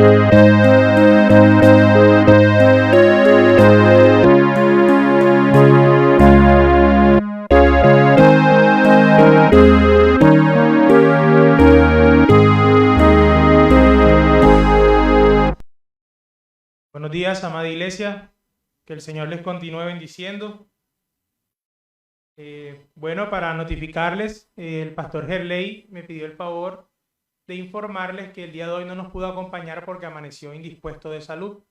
Buenos días, amada iglesia, que el Señor les continúe bendiciendo. Bueno, para notificarles, el pastor Gerley me pidió el favor de informarles que el día de hoy no nos pudo acompañar porque amaneció indispuesto de salud.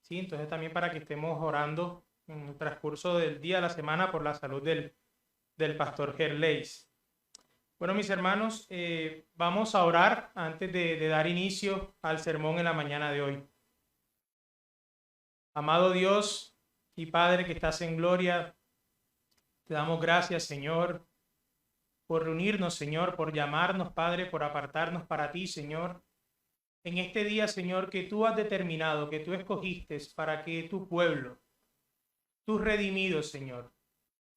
¿Sí? Entonces también para que estemos orando en el transcurso del día, la semana, por la salud del pastor Gerley. Bueno, mis hermanos, vamos a orar antes de dar inicio al sermón en la mañana de hoy. Amado Dios y Padre que estás en gloria, te damos gracias, Señor, por reunirnos, Señor, por llamarnos, Padre, por apartarnos para ti, Señor. En este día, Señor, que tú has determinado, que tú escogiste para que tu pueblo, tus redimidos, Señor,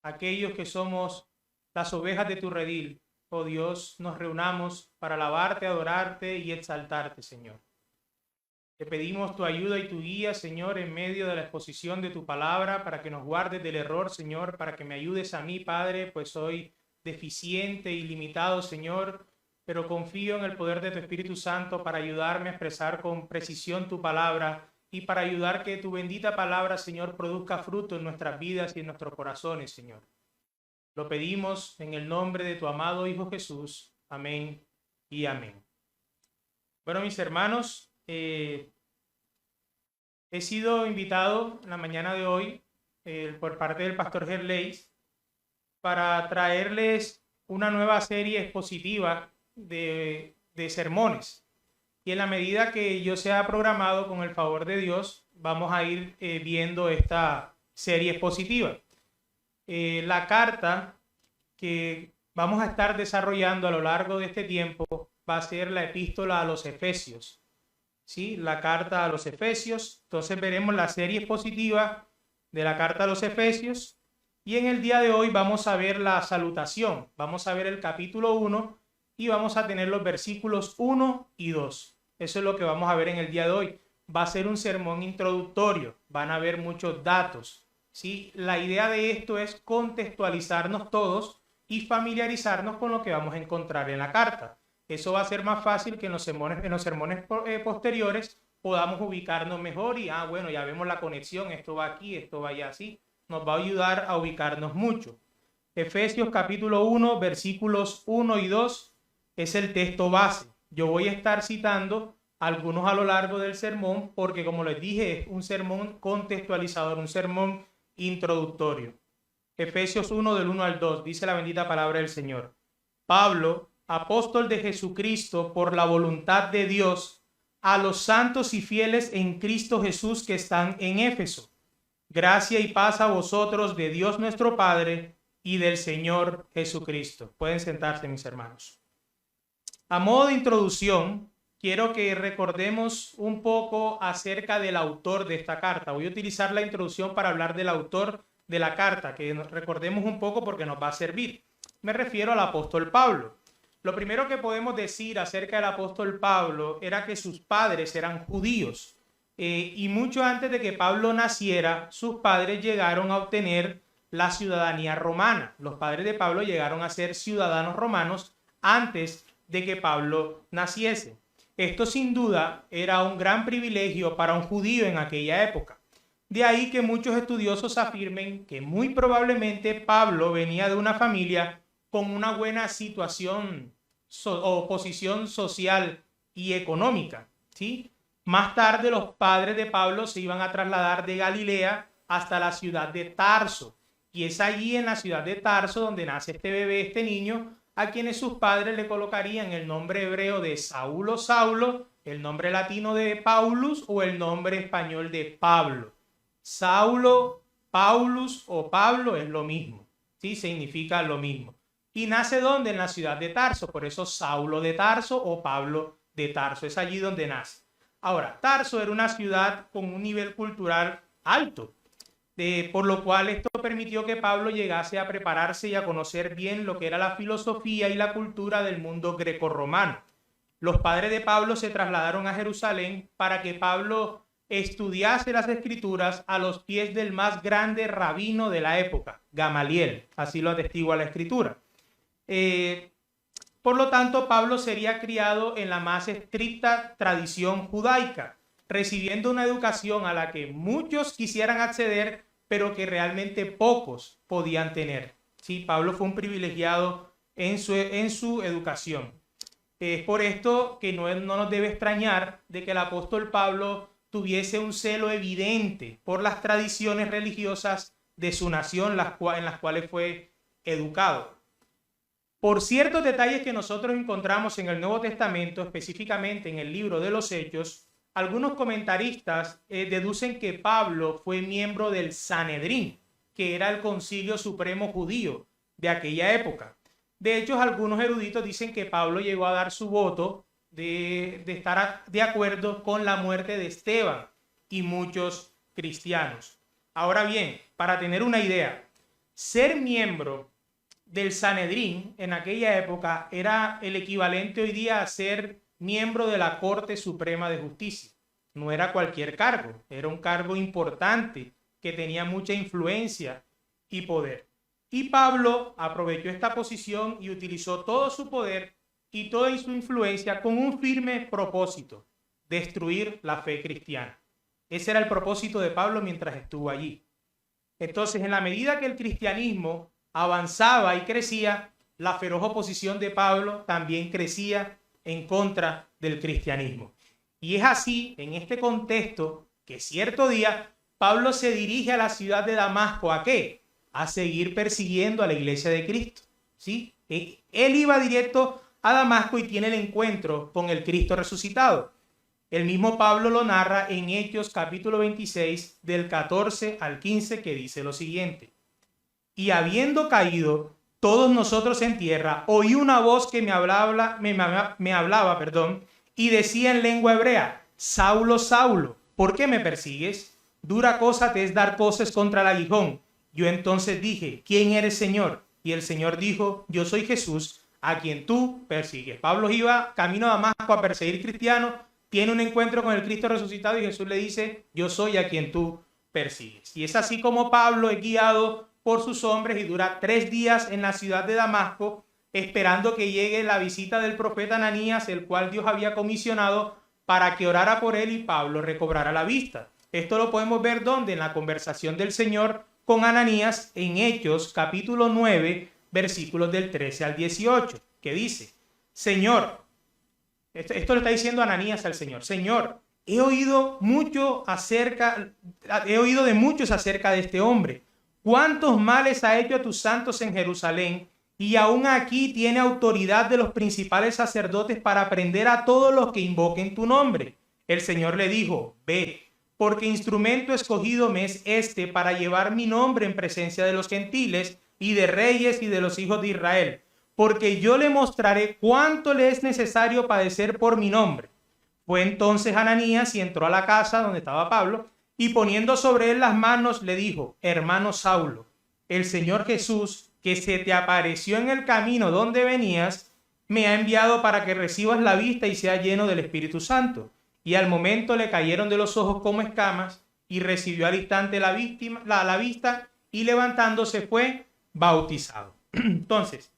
aquellos que somos las ovejas de tu redil, oh Dios, nos reunamos para alabarte, adorarte y exaltarte, Señor. Te pedimos tu ayuda y tu guía, Señor, en medio de la exposición de tu palabra, para que nos guardes del error, Señor, para que me ayudes a mí, Padre, pues soy deficiente y limitado, Señor, pero confío en el poder de tu Espíritu Santo para ayudarme a expresar con precisión tu palabra y para ayudar que tu bendita palabra, Señor, produzca fruto en nuestras vidas y en nuestros corazones, Señor. Lo pedimos en el nombre de tu amado Hijo Jesús. Amén y amén. Bueno, mis hermanos, he sido invitado en la mañana de hoy por parte del pastor Gerley para traerles una nueva serie expositiva de sermones. Y en la medida que yo sea programado, con el favor de Dios, vamos a ir viendo esta serie expositiva. La carta que vamos a estar desarrollando a lo largo de este tiempo va a ser la epístola a los Efesios. ¿Sí? La carta a los Efesios. Entonces veremos la serie expositiva de la carta a los Efesios. Y en el día de hoy vamos a ver la salutación. Vamos a ver el capítulo 1 y vamos a tener los versículos 1 y 2. Eso es lo que vamos a ver en el día de hoy. Va a ser un sermón introductorio. Van a haber muchos datos. ¿Sí? La idea de esto es contextualizarnos todos y familiarizarnos con lo que vamos a encontrar en la carta. Eso va a ser más fácil que en los sermones posteriores podamos ubicarnos mejor y, bueno, ya vemos la conexión, esto va aquí, esto va allá, así. Nos va a ayudar a ubicarnos mucho. Efesios capítulo 1, versículos 1 y 2 es el texto base. Yo voy a estar citando algunos a lo largo del sermón porque, como les dije, es un sermón contextualizador, un sermón introductorio. Efesios 1 del 1 al 2, dice la bendita palabra del Señor. Pablo, apóstol de Jesucristo por la voluntad de Dios, a los santos y fieles en Cristo Jesús que están en Éfeso. Gracia y paz a vosotros de Dios nuestro Padre y del Señor Jesucristo. Pueden sentarse, mis hermanos. A modo de introducción, quiero que recordemos un poco acerca del autor de esta carta. Voy a utilizar la introducción para hablar del autor de la carta, que recordemos un poco porque nos va a servir. Me refiero al apóstol Pablo. Lo primero que podemos decir acerca del apóstol Pablo era que sus padres eran judíos. Y mucho antes de que Pablo naciera, sus padres llegaron a obtener la ciudadanía romana. Los padres de Pablo llegaron a ser ciudadanos romanos antes de que Pablo naciese. Esto sin duda era un gran privilegio para un judío en aquella época. De ahí que muchos estudiosos afirmen que muy probablemente Pablo venía de una familia con una buena situación o posición social y económica, ¿sí? Más tarde los padres de Pablo se iban a trasladar de Galilea hasta la ciudad de Tarso. Y es allí en la ciudad de Tarso donde nace este bebé, este niño, a quienes sus padres le colocarían el nombre hebreo de Saulo, Saulo, el nombre latino de Paulus o el nombre español de Pablo. Saulo, Paulus o Pablo es lo mismo, ¿sí? Significa lo mismo. ¿Y nace dónde? En la ciudad de Tarso, por eso Saulo de Tarso o Pablo de Tarso, es allí donde nace. Ahora, Tarso era una ciudad con un nivel cultural alto, por lo cual esto permitió que Pablo llegase a prepararse y a conocer bien lo que era la filosofía y la cultura del mundo grecorromano. los padres de Pablo se trasladaron a Jerusalén para que Pablo estudiase las escrituras a los pies del más grande rabino de la época, Gamaliel, así lo atestigua la escritura. Por lo tanto, Pablo sería criado en la más estricta tradición judaica, recibiendo una educación a la que muchos quisieran acceder, pero que realmente pocos podían tener. Sí, Pablo fue un privilegiado en su educación. Es por esto que no nos debe extrañar de que el apóstol Pablo tuviese un celo evidente por las tradiciones religiosas de su nación, en las cuales fue educado. Por ciertos detalles que nosotros encontramos en el Nuevo Testamento, específicamente en el libro de los Hechos, algunos comentaristas deducen que Pablo fue miembro del Sanedrín, que era el concilio supremo judío de aquella época. De hecho, algunos eruditos dicen que Pablo llegó a dar su voto de estar de acuerdo con la muerte de Esteban y muchos cristianos. Ahora bien, para tener una idea, ser miembro del Sanedrín en aquella época era el equivalente hoy día a ser miembro de la Corte Suprema de Justicia. No era cualquier cargo, era un cargo importante que tenía mucha influencia y poder. Y Pablo aprovechó esta posición y utilizó todo su poder y toda su influencia con un firme propósito: destruir la fe cristiana. Ese era el propósito de Pablo mientras estuvo allí. Entonces, en la medida que el cristianismo avanzaba y crecía, la feroz oposición de Pablo también crecía en contra del cristianismo. Y es así, en este contexto, que cierto día Pablo se dirige a la ciudad de Damasco. ¿A qué? A seguir persiguiendo a la iglesia de Cristo. ¿Sí? Él iba directo a Damasco y tiene el encuentro con el Cristo resucitado. El mismo Pablo lo narra en Hechos capítulo 26 del 14 al 15, que dice lo siguiente: y habiendo caído todos nosotros en tierra, oí una voz que me hablaba, y decía en lengua hebrea: Saulo, Saulo, ¿por qué me persigues? Dura cosa te es dar coces contra el aguijón. Yo entonces dije: ¿quién eres, Señor? Y el Señor dijo: yo soy Jesús, a quien tú persigues. Pablo iba camino a Damasco a perseguir cristianos, tiene un encuentro con el Cristo resucitado y Jesús le dice: yo soy a quien tú persigues. Y es así como Pablo es guiado por sus hombres y dura 3 días en la ciudad de Damasco, esperando que llegue la visita del profeta Ananías, el cual Dios había comisionado para que orara por él y Pablo recobrara la vista. Esto lo podemos ver ¿dónde? En la conversación del Señor con Ananías en Hechos capítulo 9, versículos del 13 al 18, que dice: Señor, esto le está diciendo Ananías al Señor: Señor, he oído de muchos acerca de este hombre. ¿Cuántos males ha hecho a tus santos en Jerusalén? Y aún aquí tiene autoridad de los principales sacerdotes para prender a todos los que invoquen tu nombre. El Señor le dijo: ve, porque instrumento escogido me es este para llevar mi nombre en presencia de los gentiles y de reyes y de los hijos de Israel, porque yo le mostraré cuánto le es necesario padecer por mi nombre. Fue entonces Ananías y entró a la casa donde estaba Pablo, y poniendo sobre él las manos le dijo: hermano Saulo, el Señor Jesús, que se te apareció en el camino donde venías, me ha enviado para que recibas la vista y seas lleno del Espíritu Santo. Y al momento le cayeron de los ojos como escamas, y recibió al instante la vista, y levantándose fue bautizado. Entonces,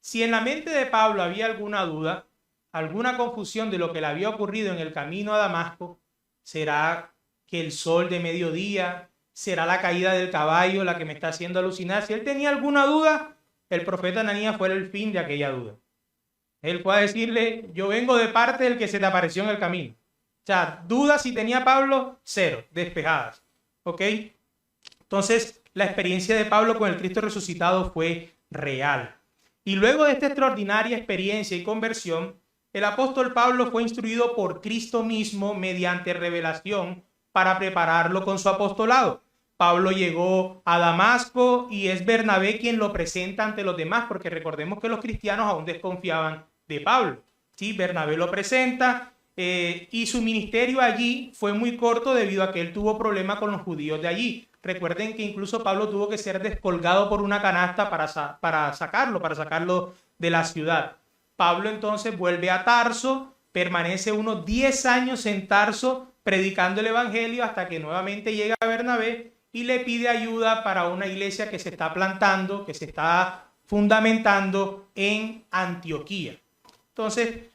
si en la mente de Pablo había alguna duda, alguna confusión de lo que le había ocurrido en el camino a Damasco, ¿será que el sol de mediodía, será la caída del caballo la que me está haciendo alucinar? Si él tenía alguna duda, el profeta Ananías fue el fin de aquella duda. Él fue a decirle: yo vengo de parte del que se te apareció en el camino. O sea, dudas si tenía Pablo, cero, despejadas. ¿Ok? Entonces, la experiencia de Pablo con el Cristo resucitado fue real. Y luego de esta extraordinaria experiencia y conversión, el apóstol Pablo fue instruido por Cristo mismo mediante revelación para prepararlo con su apostolado. Pablo llegó a Damasco y es Bernabé quien lo presenta ante los demás, porque recordemos que los cristianos aún desconfiaban de Pablo. Sí, Bernabé lo presenta y su ministerio allí fue muy corto debido a que él tuvo problemas con los judíos de allí. Recuerden que incluso Pablo tuvo que ser descolgado por una canasta para sacarlo de la ciudad. Pablo entonces vuelve a Tarso, permanece unos 10 años en Tarso predicando el evangelio hasta que nuevamente llega a Bernabé y le pide ayuda para una iglesia que se está plantando, que se está fundamentando en Antioquía. Entonces,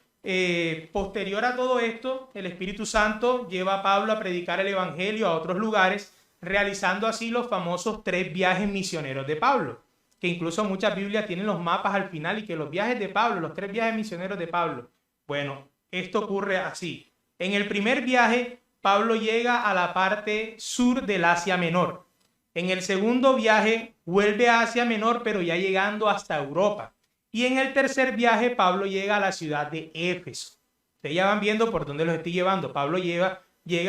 posterior a todo esto, el Espíritu Santo lleva a Pablo a predicar el evangelio a otros lugares, realizando así los famosos 3 viajes misioneros de Pablo, que incluso muchas Biblias tienen los mapas al final y que los viajes de Pablo, los 3 viajes misioneros de Pablo. Bueno, esto ocurre así. En el primer viaje, Pablo llega a la parte sur del Asia Menor. En el segundo viaje, vuelve a Asia Menor, pero ya llegando hasta Europa. Y en el tercer viaje, Pablo llega a la ciudad de Éfeso. Ustedes ya van viendo por dónde los estoy llevando. Pablo llega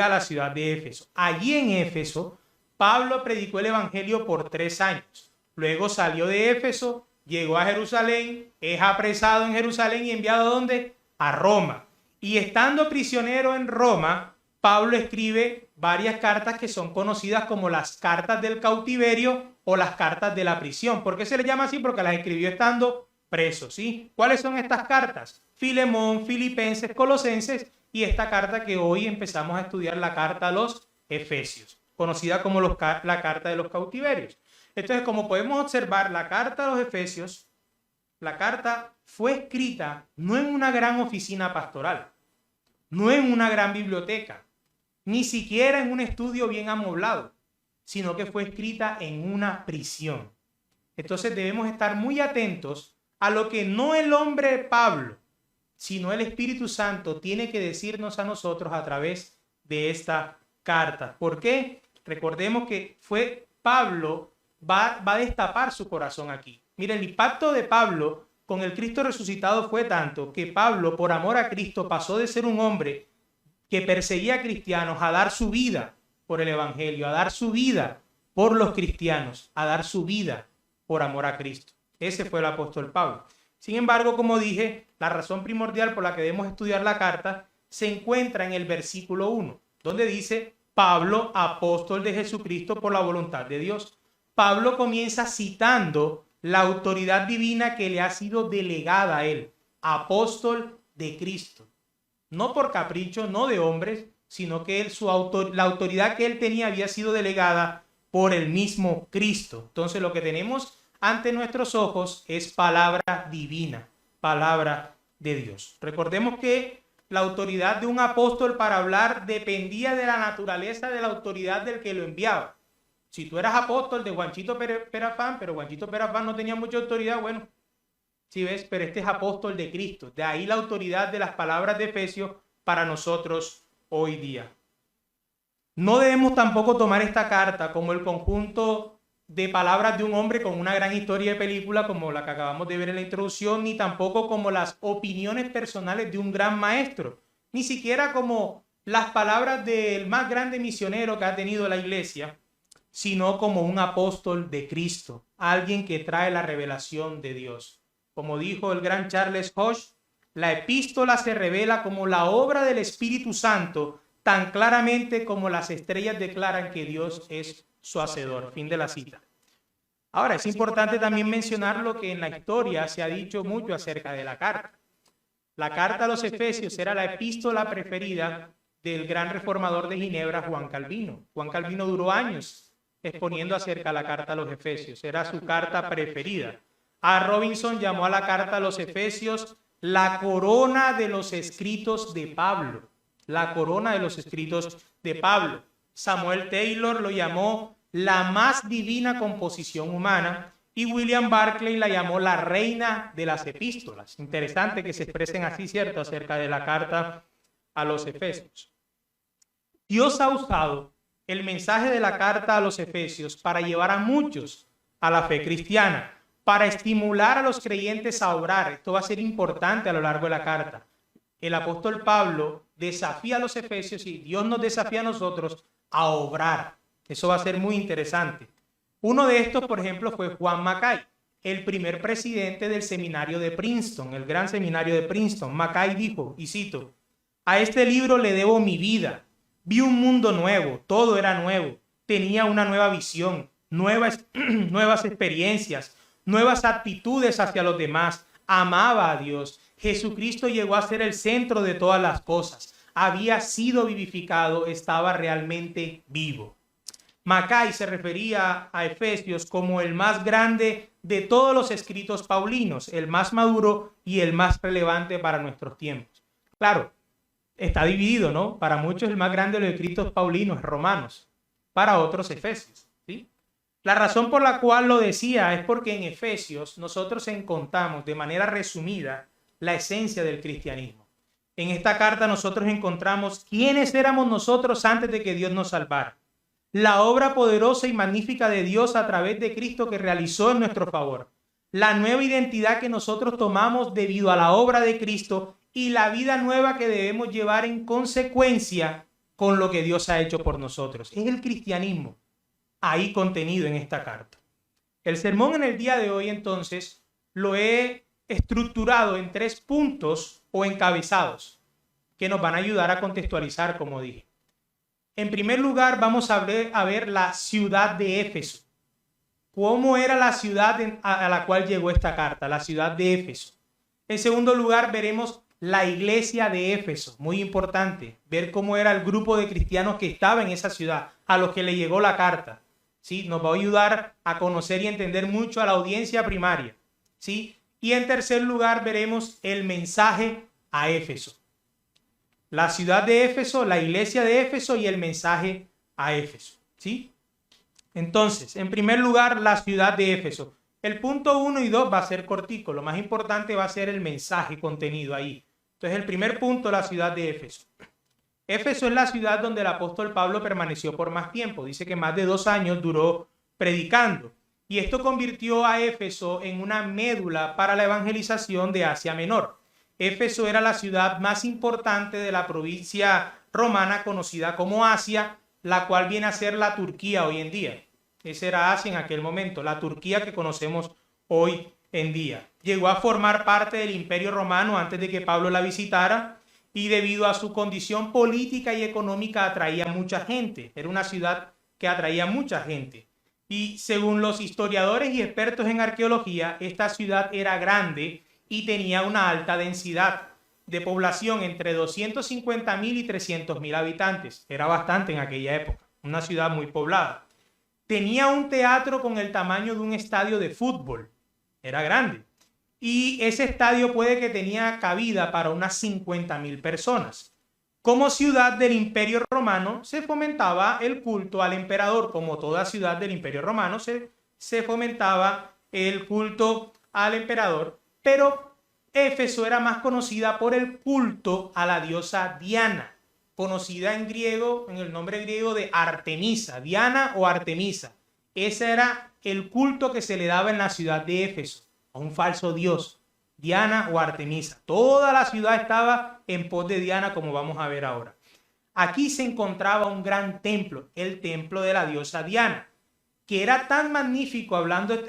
a la ciudad de Éfeso. Allí en Éfeso, Pablo predicó el evangelio por 3 años. Luego salió de Éfeso, llegó a Jerusalén, es apresado en Jerusalén y enviado ¿a dónde? A Roma. Y estando prisionero en Roma, Pablo escribe varias cartas que son conocidas como las cartas del cautiverio o las cartas de la prisión. ¿Por qué se le llama así? Porque las escribió estando preso, ¿sí? ¿Cuáles son estas cartas? Filemón, Filipenses, Colosenses y esta carta que hoy empezamos a estudiar, la carta a los Efesios, conocida como la carta de los cautiverios. Entonces, como podemos observar, la carta a los Efesios, la carta fue escrita no en una gran oficina pastoral, no en una gran biblioteca, ni siquiera en un estudio bien amoblado, sino que fue escrita en una prisión. Entonces debemos estar muy atentos a lo que no el hombre Pablo, sino el Espíritu Santo tiene que decirnos a nosotros a través de esta carta. ¿Por qué? Recordemos que fue Pablo, va a destapar su corazón aquí. Miren, el impacto de Pablo con el Cristo resucitado fue tanto que Pablo, por amor a Cristo, pasó de ser un hombre que perseguía a cristianos a dar su vida por el evangelio, a dar su vida por los cristianos, a dar su vida por amor a Cristo. Ese fue el apóstol Pablo. Sin embargo, como dije, la razón primordial por la que debemos estudiar la carta se encuentra en el versículo 1, donde dice: Pablo, apóstol de Jesucristo por la voluntad de Dios. Pablo comienza citando la autoridad divina que le ha sido delegada a él, apóstol de Cristo. No por capricho, no de hombres, sino que la autoridad que él tenía había sido delegada por el mismo Cristo. Entonces lo que tenemos ante nuestros ojos es palabra divina, palabra de Dios. Recordemos que la autoridad de un apóstol para hablar dependía de la naturaleza de la autoridad del que lo enviaba. Si tú eras apóstol de Juanchito Perafán, pero Juanchito Perafán no tenía mucha autoridad, bueno, ¿sí ves? Pero este es apóstol de Cristo. De ahí la autoridad de las palabras de Efesios para nosotros hoy día. No debemos tampoco tomar esta carta como el conjunto de palabras de un hombre con una gran historia de película como la que acabamos de ver en la introducción, ni tampoco como las opiniones personales de un gran maestro, ni siquiera como las palabras del más grande misionero que ha tenido la iglesia, sino como un apóstol de Cristo, alguien que trae la revelación de Dios. Como dijo el gran Charles Hodge, la epístola se revela como la obra del Espíritu Santo, tan claramente como las estrellas declaran que Dios es su hacedor. Fin de la cita. Ahora, es importante también mencionar lo que en la historia se ha dicho mucho acerca de la carta. La carta a los Efesios era la epístola preferida del gran reformador de Ginebra, Juan Calvino. Juan Calvino duró años exponiendo acerca de la carta a los Efesios. Era su carta preferida. A Robinson llamó a la carta a los Efesios la corona de los escritos de Pablo. La corona de los escritos de Pablo. Samuel Taylor lo llamó la más divina composición humana y William Barclay la llamó la reina de las epístolas. Interesante que se expresen así, ¿cierto?, acerca de la carta a los Efesios. Dios ha usado el mensaje de la carta a los Efesios para llevar a muchos a la fe cristiana, para estimular a los creyentes a obrar. Esto va a ser importante a lo largo de la carta. El apóstol Pablo desafía a los Efesios y Dios nos desafía a nosotros a obrar. Eso va a ser muy interesante. Uno de estos, por ejemplo, fue Juan Mackay, el primer presidente del seminario de Princeton, el gran seminario de Princeton. Mackay dijo, y cito: a este libro le debo mi vida. Vi un mundo nuevo, todo era nuevo. Tenía una nueva visión, nuevas experiencias, nuevas actitudes hacia los demás. Amaba a Dios. Jesucristo llegó a ser el centro de todas las cosas. Había sido vivificado, estaba realmente vivo. Macay se refería a Efesios como el más grande de todos los escritos paulinos, el más maduro y el más relevante para nuestros tiempos. Claro, está dividido, ¿no? Para muchos el más grande de los escritos paulinos es Romanos, para otros Efesios, ¿sí? La razón por la cual lo decía es porque en Efesios nosotros encontramos de manera resumida la esencia del cristianismo. En esta carta nosotros encontramos quiénes éramos nosotros antes de que Dios nos salvara. La obra poderosa y magnífica de Dios a través de Cristo que realizó en nuestro favor. La nueva identidad que nosotros tomamos debido a la obra de Cristo y la vida nueva que debemos llevar en consecuencia con lo que Dios ha hecho por nosotros. Es el cristianismo ahí contenido en esta carta. El sermón en el día de hoy entonces lo he estructurado en 3 puntos o encabezados que nos van a ayudar a contextualizar, como dije. En primer lugar, vamos a ver la ciudad de Éfeso. ¿Cómo era la ciudad a la cual llegó esta carta? La ciudad de Éfeso. En segundo lugar, veremos la iglesia de Éfeso. Muy importante, ver cómo era el grupo de cristianos que estaba en esa ciudad, a los que le llegó la carta. ¿Sí? Nos va a ayudar a conocer y entender mucho a la audiencia primaria. ¿Sí? Y en tercer lugar, veremos el mensaje a Éfeso. La ciudad de Éfeso, la iglesia de Éfeso y el mensaje a Éfeso, ¿sí? Entonces, en primer lugar, la ciudad de Éfeso. El punto 1 y 2 va a ser cortico. Lo más importante va a ser el mensaje contenido ahí. Entonces, el primer punto, la ciudad de Éfeso. Éfeso es la ciudad donde el apóstol Pablo permaneció por más tiempo. Dice que más de 2 años duró predicando. Y esto convirtió a Éfeso en una médula para la evangelización de Asia Menor. Éfeso era la ciudad más importante de la provincia romana conocida como Asia, la cual viene a ser la Turquía hoy en día. Esa era Asia en aquel momento, la Turquía que conocemos hoy en día. Llegó a formar parte del Imperio Romano antes de que Pablo la visitara y debido a su condición política y económica atraía mucha gente. Era una ciudad que atraía mucha gente. Y según los historiadores y expertos en arqueología, esta ciudad era grande y tenía una alta densidad de población entre 250.000 y 300.000 habitantes. Era bastante en aquella época, una ciudad muy poblada. Tenía un teatro con el tamaño de un estadio de fútbol, era grande. Y ese estadio puede que tenía cabida para unas 50.000 personas. Como ciudad del Imperio Romano se fomentaba el culto al emperador, como toda ciudad del Imperio Romano se fomentaba el culto al emperador. Pero Éfeso era más conocida por el culto a la diosa Diana, conocida en griego, en el nombre griego de Artemisa, Diana o Artemisa. Ese era el culto que se le daba en la ciudad de Éfeso, a un falso dios, Diana o Artemisa. Toda la ciudad estaba en pos de Diana, como vamos a ver ahora. Aquí se encontraba un gran templo, el templo de la diosa Diana, que era tan magnífico, hablando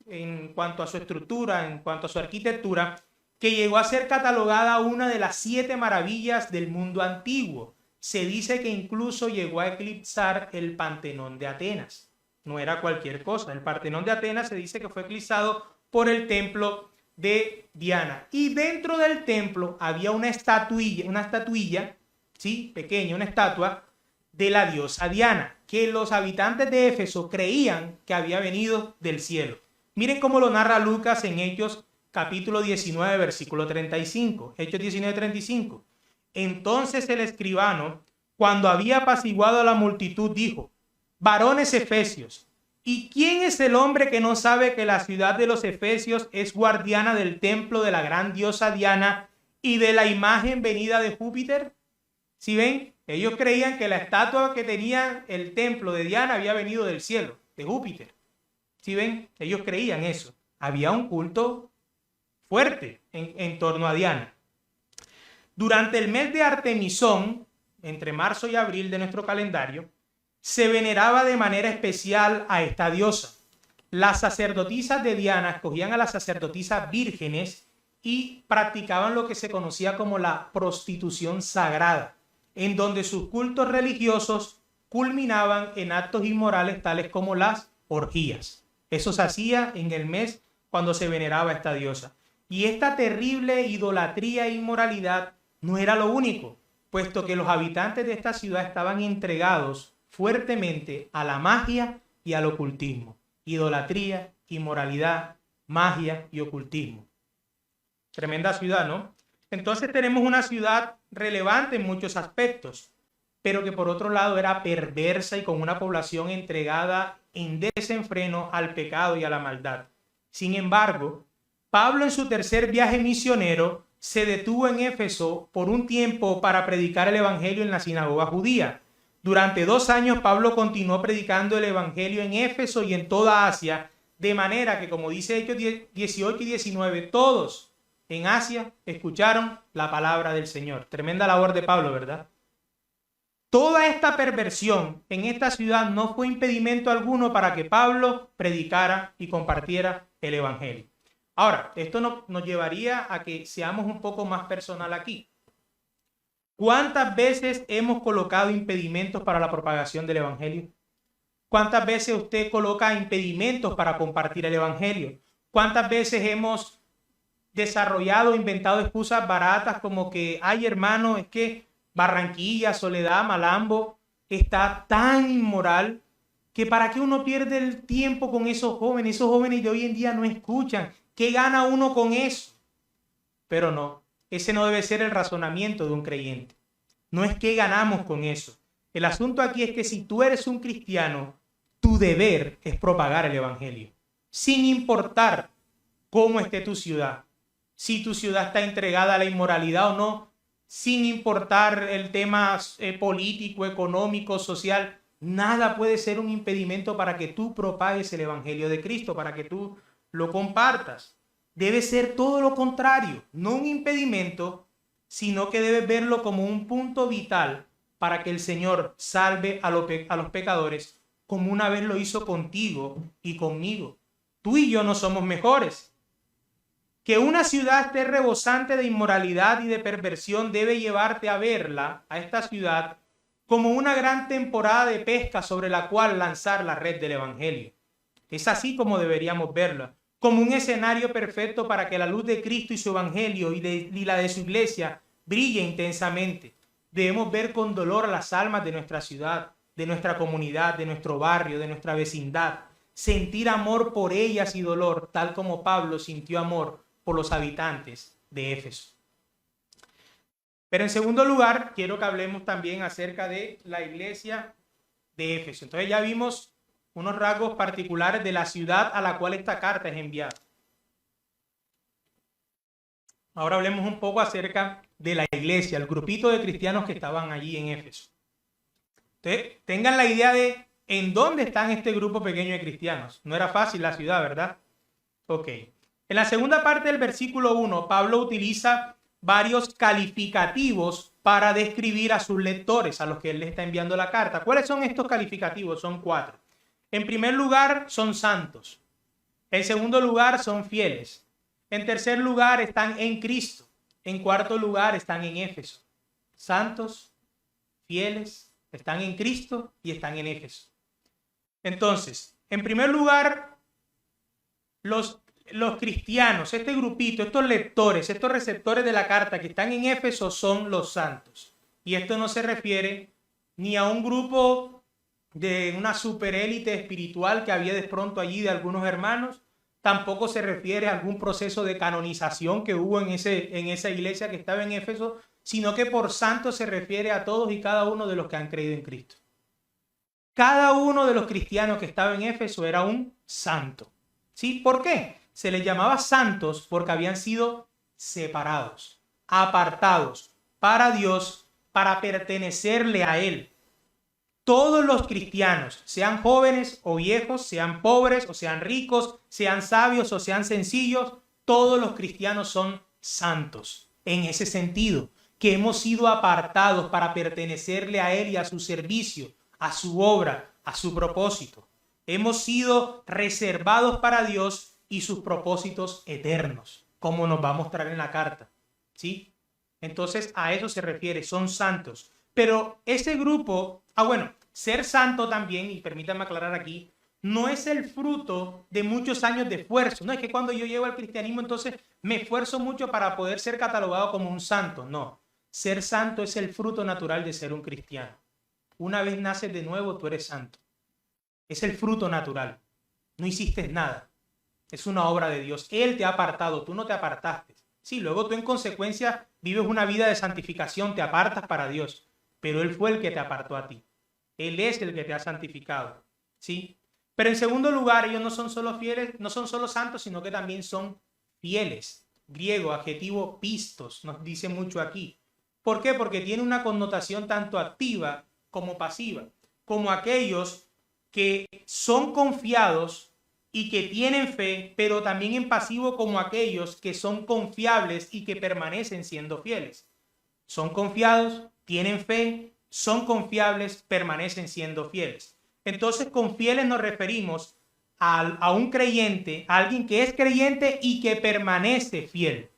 en cuanto a su estructura, en cuanto a su arquitectura, que llegó a ser catalogada una de las 7 maravillas del mundo antiguo. Se dice que incluso llegó a eclipsar el Partenón de Atenas. No era cualquier cosa. El Partenón de Atenas se dice que fue eclipsado por el templo de Diana. Y dentro del templo había una estatuilla, ¿sí? Pequeña, una estatua de la diosa Diana, que los habitantes de Éfeso creían que había venido del cielo. Miren cómo lo narra Lucas en Hechos capítulo 19, versículo 35. Hechos 19, 35. Entonces el escribano, cuando había apaciguado a la multitud, dijo: varones efesios, ¿y quién es el hombre que no sabe que la ciudad de los efesios es guardiana del templo de la gran diosa Diana y de la imagen venida de Júpiter? ¿Sí ven? Ellos creían que la estatua que tenía el templo de Diana había venido del cielo, de Júpiter. ¿Sí ven? Ellos creían eso. Había un culto fuerte en torno a Diana. Durante el mes de Artemisón, entre marzo y abril de nuestro calendario, se veneraba de manera especial a esta diosa. Las sacerdotisas de Diana escogían a las sacerdotisas vírgenes y practicaban lo que se conocía como la prostitución sagrada, en donde sus cultos religiosos culminaban en actos inmorales tales como las orgías. Eso se hacía en el mes cuando se veneraba a esta diosa. Y esta terrible idolatría e inmoralidad no era lo único, puesto que los habitantes de esta ciudad estaban entregados fuertemente a la magia y al ocultismo. Idolatría, inmoralidad, magia y ocultismo. Tremenda ciudad, ¿no? Entonces tenemos una ciudad relevante en muchos aspectos, pero que por otro lado era perversa y con una población entregada en desenfreno al pecado y a la maldad. Sin embargo, Pablo en su tercer viaje misionero se detuvo en Éfeso por un tiempo para predicar el evangelio en la sinagoga judía. Durante 2 años Pablo continuó predicando el evangelio en Éfeso y en toda Asia, de manera que, como dice Hechos 18 y 19, todos en Asia escucharon la palabra del Señor. Tremenda labor de Pablo, ¿verdad? Toda esta perversión en esta ciudad no fue impedimento alguno para que Pablo predicara y compartiera el evangelio. Ahora, esto nos llevaría a que seamos un poco más personal aquí. ¿Cuántas veces hemos colocado impedimentos para la propagación del evangelio? ¿Cuántas veces usted coloca impedimentos para compartir el evangelio? ¿Cuántas veces hemos desarrollado, inventado excusas baratas como que, ay hermano, es que Barranquilla, Soledad, Malambo está tan inmoral que para qué uno pierde el tiempo con esos jóvenes de hoy en día no escuchan? ¿Qué gana uno con eso? Pero no, ese no debe ser el razonamiento de un creyente. No es qué ganamos con eso. El asunto aquí es que si tú eres un cristiano, tu deber es propagar el evangelio, sin importar cómo esté tu ciudad. Si tu ciudad está entregada a la inmoralidad o no, sin importar el tema político, económico, social, nada puede ser un impedimento para que tú propagues el evangelio de Cristo, para que tú lo compartas. Debe ser todo lo contrario, no un impedimento, sino que debes verlo como un punto vital para que el Señor salve a los pecadores, como una vez lo hizo contigo y conmigo. Tú y yo no somos mejores. Que una ciudad esté rebosante de inmoralidad y de perversión debe llevarte a verla, a esta ciudad, como una gran temporada de pesca sobre la cual lanzar la red del evangelio. Es así como deberíamos verla, como un escenario perfecto para que la luz de Cristo y su evangelio y la de su iglesia brille intensamente. Debemos ver con dolor a las almas de nuestra ciudad, de nuestra comunidad, de nuestro barrio, de nuestra vecindad. Sentir amor por ellas y dolor, tal como Pablo sintió amor por los habitantes de Éfeso. Pero en segundo lugar, quiero que hablemos también acerca de la iglesia de Éfeso. Entonces ya vimos unos rasgos particulares de la ciudad a la cual esta carta es enviada. Ahora hablemos un poco acerca de la iglesia, el grupito de cristianos que estaban allí en Éfeso. Entonces, tengan la idea de en dónde están este grupo pequeño de cristianos. No era fácil la ciudad, ¿verdad? Ok. En la segunda parte del versículo 1, Pablo utiliza varios calificativos para describir a sus lectores, a los que él le está enviando la carta. ¿Cuáles son estos calificativos? Son 4. En primer lugar, son santos. En segundo lugar, son fieles. En tercer lugar, están en Cristo. En cuarto lugar, están en Éfeso. Santos, fieles, están en Cristo y están en Éfeso. Entonces, en primer lugar, los cristianos, este grupito, estos lectores, estos receptores de la carta que están en Éfeso son los santos. Y esto no se refiere ni a un grupo de una superélite espiritual que había de pronto allí de algunos hermanos, tampoco se refiere a algún proceso de canonización que hubo en esa iglesia que estaba en Éfeso, sino que por santos se refiere a todos y cada uno de los que han creído en Cristo. Cada uno de los cristianos que estaba en Éfeso era un santo. ¿Sí? ¿Por qué? Se les llamaba santos porque habían sido separados, apartados para Dios, para pertenecerle a Él. Todos los cristianos, sean jóvenes o viejos, sean pobres o sean ricos, sean sabios o sean sencillos, todos los cristianos son santos. En ese sentido, que hemos sido apartados para pertenecerle a Él y a su servicio, a su obra, a su propósito. Hemos sido reservados para Dios y sus propósitos eternos, como nos va a mostrar en la carta. ¿Sí? Entonces a eso se refiere, son santos. Pero ese grupo, ser santo también, y permítanme aclarar aquí, no es el fruto de muchos años de esfuerzo. No es que cuando yo llego al cristianismo entonces me esfuerzo mucho para poder ser catalogado como un santo. No, ser santo es el fruto natural de ser un cristiano. Una vez naces de nuevo, tú eres santo. Es el fruto natural. No hiciste nada. Es una obra de Dios. Él te ha apartado, tú no te apartaste. Sí, luego tú en consecuencia vives una vida de santificación, te apartas para Dios, pero Él fue el que te apartó a ti. Él es el que te ha santificado, ¿sí? Pero en segundo lugar, ellos no son solo fieles, no son solo santos, sino que también son fieles. Griego, adjetivo pistos, nos dice mucho aquí. ¿Por qué? Porque tiene una connotación tanto activa como pasiva, como aquellos que son confiados y que tienen fe, pero también en pasivo como aquellos que son confiables y que permanecen siendo fieles. Son confiados, tienen fe, son confiables, permanecen siendo fieles. Entonces, con fieles nos referimos a un creyente, a alguien que es creyente y que permanece fiel.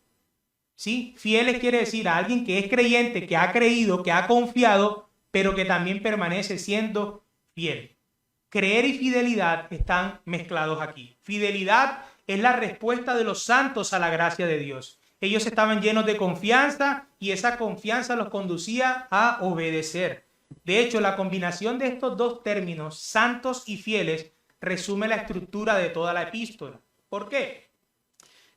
¿Sí? Fieles quiere decir a alguien que es creyente, que ha creído, que ha confiado, pero que también permanece siendo fiel. Creer y fidelidad están mezclados aquí. Fidelidad es la respuesta de los santos a la gracia de Dios. Ellos estaban llenos de confianza y esa confianza los conducía a obedecer. De hecho, la combinación de estos dos términos, santos y fieles, resume la estructura de toda la epístola. ¿Por qué?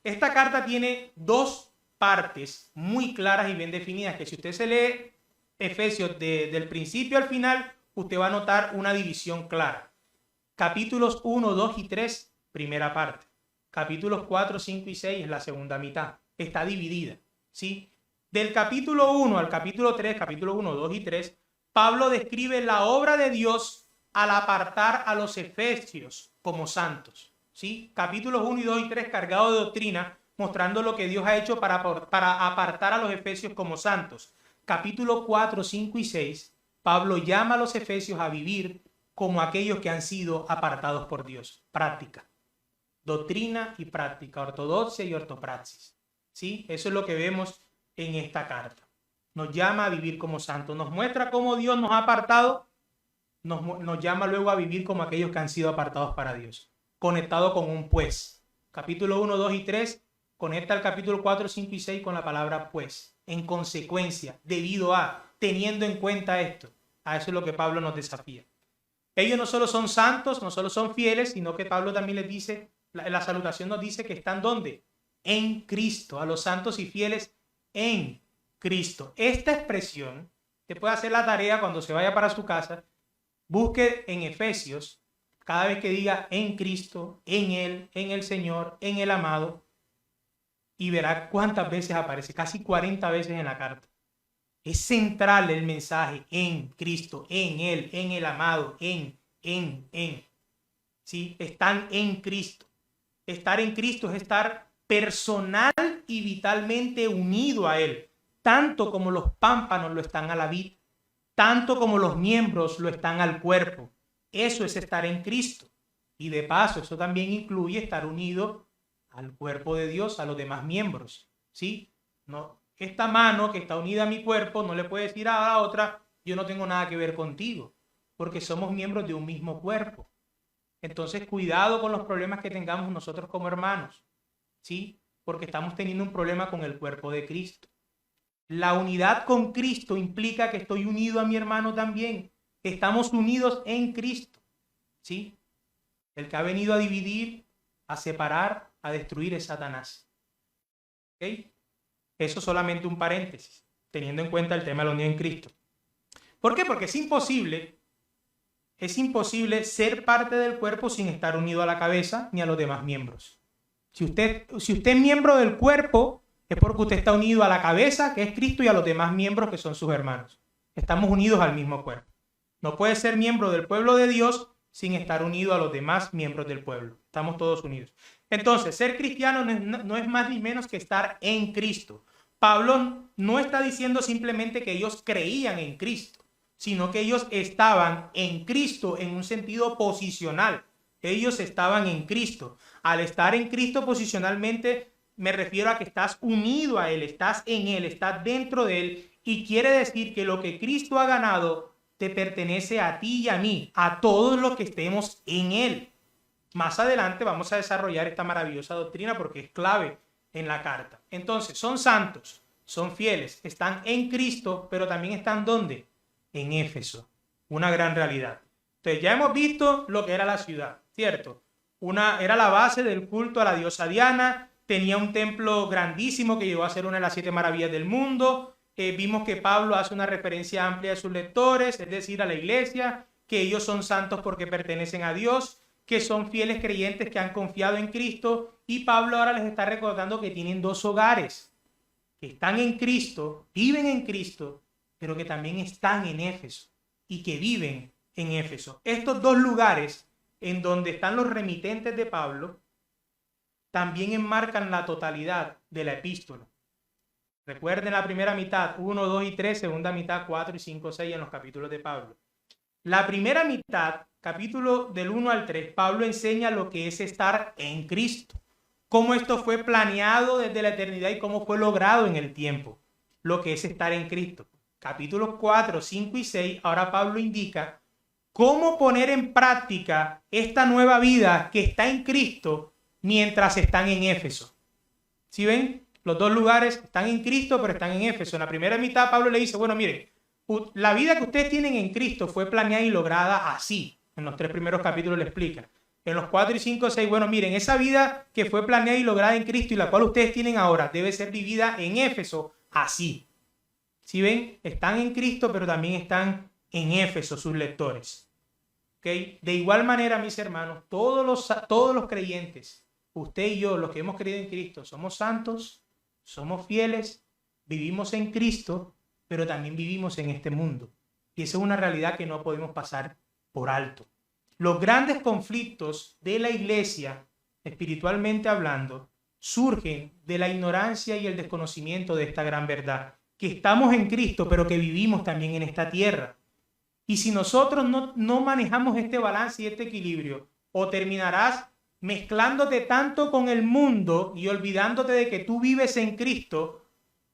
Esta carta tiene dos partes muy claras y bien definidas, que si usted se lee Efesios del principio al final, usted va a notar una división clara. Capítulos 1, 2 y 3, primera parte. Capítulos 4, 5 y 6 es la segunda mitad. Está dividida, ¿sí? Del capítulo 1 al capítulo 3, capítulo 1, 2 y 3, Pablo describe la obra de Dios al apartar a los efesios como santos, ¿sí? Capítulos 1 y 2 y 3 cargados de doctrina, mostrando lo que Dios ha hecho para apartar a los efesios como santos. Capítulo 4, 5 y 6, Pablo llama a los efesios a vivir como aquellos que han sido apartados por Dios. Práctica. Doctrina y práctica. Ortodoxia y ortopraxis. ¿Sí? Eso es lo que vemos en esta carta. Nos llama a vivir como santos. Nos muestra cómo Dios nos ha apartado. Nos llama luego a vivir como aquellos que han sido apartados para Dios. Conectado con un pues. Capítulo 1, 2 y 3 conecta el capítulo 4, 5 y 6 con la palabra pues. En consecuencia, debido a, teniendo en cuenta esto. A eso es lo que Pablo nos desafía. Ellos no solo son santos, no solo son fieles, sino que Pablo también les dice, la salutación nos dice que están ¿dónde? En Cristo, a los santos y fieles en Cristo. Esta expresión, te puede hacer la tarea cuando se vaya para su casa, busque en Efesios, cada vez que diga en Cristo, en Él, en el Señor, en el amado, y verá cuántas veces aparece, casi 40 veces en la carta. Es central el mensaje en Cristo, en Él, en el amado, en. ¿Sí? Están en Cristo. Estar en Cristo es estar personal y vitalmente unido a Él, tanto como los pámpanos lo están a la vid, tanto como los miembros lo están al cuerpo. Eso es estar en Cristo. Y de paso, eso también incluye estar unido al cuerpo de Dios, a los demás miembros. ¿Sí? No. Esta mano que está unida a mi cuerpo no le puede decir a la otra, yo no tengo nada que ver contigo, porque somos miembros de un mismo cuerpo. Entonces, cuidado con los problemas que tengamos nosotros como hermanos, ¿sí? Porque estamos teniendo un problema con el cuerpo de Cristo. La unidad con Cristo implica que estoy unido a mi hermano también. Estamos unidos en Cristo, ¿sí? El que ha venido a dividir, a separar, a destruir es Satanás. ¿Ok? Eso solamente un paréntesis, teniendo en cuenta el tema de la unión en Cristo. ¿Por qué? Porque es imposible ser parte del cuerpo sin estar unido a la cabeza ni a los demás miembros. Si usted es miembro del cuerpo, es porque usted está unido a la cabeza, que es Cristo, y a los demás miembros, que son sus hermanos. Estamos unidos al mismo cuerpo. No puede ser miembro del pueblo de Dios sin estar unido a los demás miembros del pueblo. Estamos todos unidos. Entonces, ser cristiano no es más ni menos que estar en Cristo. Pablo no está diciendo simplemente que ellos creían en Cristo, sino que ellos estaban en Cristo en un sentido posicional. Ellos estaban en Cristo. Al estar en Cristo posicionalmente, me refiero a que estás unido a Él, estás en Él, estás dentro de Él, y quiere decir que lo que Cristo ha ganado te pertenece a ti y a mí, a todos los que estemos en Él. Más adelante vamos a desarrollar esta maravillosa doctrina porque es clave en la carta. Entonces, son santos, son fieles, están en Cristo, pero también están ¿dónde? En Éfeso. Una gran realidad. Entonces, ya hemos visto lo que era la ciudad, ¿cierto? Era la base del culto a la diosa Diana, tenía un templo grandísimo que llegó a ser una de las 7 maravillas del mundo. Vimos que Pablo hace una referencia amplia a sus lectores, es decir, a la iglesia, que ellos son santos porque pertenecen a Dios, que son fieles creyentes que han confiado en Cristo, y Pablo ahora les está recordando que tienen 2 hogares, que están en Cristo, viven en Cristo, pero que también están en Éfeso y que viven en Éfeso. Estos 2 lugares en donde están los remitentes de Pablo también enmarcan la totalidad de la epístola. Recuerden la primera mitad, 1, 2 y 3, segunda mitad, 4 y 5, 6 en los capítulos de Pablo. La primera mitad, capítulo del 1 al 3, Pablo enseña lo que es estar en Cristo, cómo esto fue planeado desde la eternidad y cómo fue logrado en el tiempo, lo que es estar en Cristo. Capítulos 4, 5 y 6, ahora Pablo indica cómo poner en práctica esta nueva vida que está en Cristo mientras están en Éfeso. ¿Sí ven? Los 2 lugares están en Cristo, pero están en Éfeso. En la primera mitad Pablo le dice, bueno, miren, la vida que ustedes tienen en Cristo fue planeada y lograda así. En los 3 primeros capítulos le explica. En los 4 y 5, 6, bueno, miren, esa vida que fue planeada y lograda en Cristo y la cual ustedes tienen ahora debe ser vivida en Éfeso así. ¿Sí ven? Están en Cristo, pero también están en Éfeso sus lectores. ¿Okay? De igual manera, mis hermanos, todos los creyentes, usted y yo, los que hemos creído en Cristo, somos santos, somos fieles, vivimos en Cristo, pero también vivimos en este mundo. Y esa es una realidad que no podemos pasar por alto. Los grandes conflictos de la iglesia, espiritualmente hablando, surgen de la ignorancia y el desconocimiento de esta gran verdad, que estamos en Cristo, pero que vivimos también en esta tierra. Y si nosotros no manejamos este balance y este equilibrio, o terminarás mezclándote tanto con el mundo y olvidándote de que tú vives en Cristo,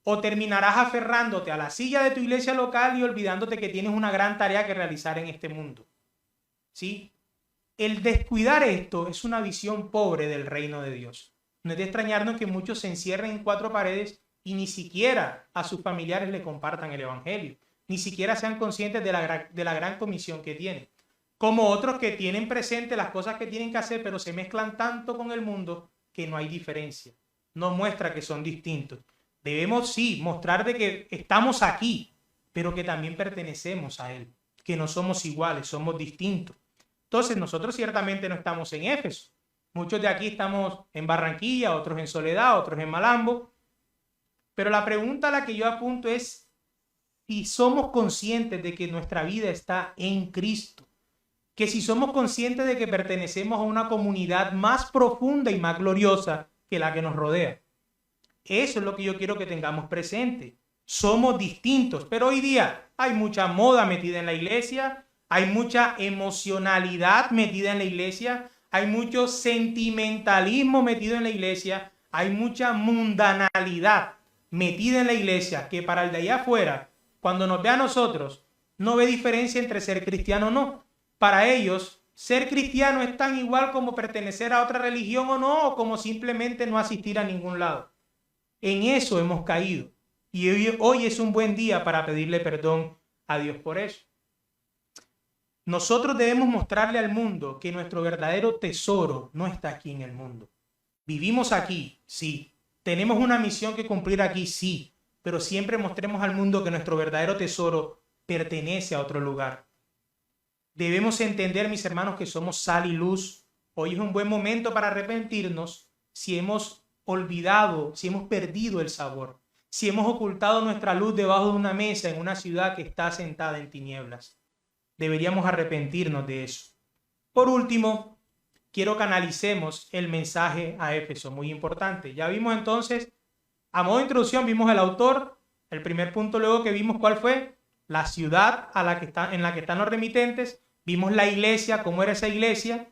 o terminarás aferrándote a la silla de tu iglesia local y olvidándote que tienes una gran tarea que realizar en este mundo. ¿Sí? El descuidar esto es una visión pobre del reino de Dios. No es de extrañarnos que muchos se encierren en 4 paredes y ni siquiera a sus familiares le compartan el evangelio, ni siquiera sean conscientes de la gran comisión que tienen. Como otros que tienen presente las cosas que tienen que hacer, pero se mezclan tanto con el mundo que no hay diferencia. No muestra que son distintos. Debemos sí mostrar de que estamos aquí, pero que también pertenecemos a Él, que no somos iguales, somos distintos. Entonces nosotros ciertamente no estamos en Éfeso. Muchos de aquí estamos en Barranquilla, otros en Soledad, otros en Malambo. Pero la pregunta a la que yo apunto es si somos conscientes de que nuestra vida está en Cristo, que si somos conscientes de que pertenecemos a una comunidad más profunda y más gloriosa que la que nos rodea. Eso es lo que yo quiero que tengamos presente. Somos distintos, pero hoy día hay mucha moda metida en la iglesia, hay mucha emocionalidad metida en la iglesia, hay mucho sentimentalismo metido en la iglesia, hay mucha mundanalidad metida en la iglesia que para el de allá afuera, cuando nos ve a nosotros, no ve diferencia entre ser cristiano o no. Para ellos, ser cristiano es tan igual como pertenecer a otra religión o no, o como simplemente no asistir a ningún lado. En eso hemos caído. Y hoy es un buen día para pedirle perdón a Dios por eso. Nosotros debemos mostrarle al mundo que nuestro verdadero tesoro no está aquí en el mundo. Vivimos aquí, sí. Tenemos una misión que cumplir aquí, sí. Pero siempre mostremos al mundo que nuestro verdadero tesoro pertenece a otro lugar. Debemos entender, mis hermanos, que somos sal y luz. Hoy es un buen momento para arrepentirnos si hemos olvidado, si hemos perdido el sabor, si hemos ocultado nuestra luz debajo de una mesa en una ciudad que está sentada en tinieblas. Deberíamos arrepentirnos de eso. Por último, quiero que analicemos el mensaje a Éfeso, muy importante. Ya vimos entonces, a modo de introducción, vimos el autor. El primer punto luego que vimos, ¿cuál fue? La ciudad en la que están los remitentes. Vimos la iglesia, cómo era esa iglesia.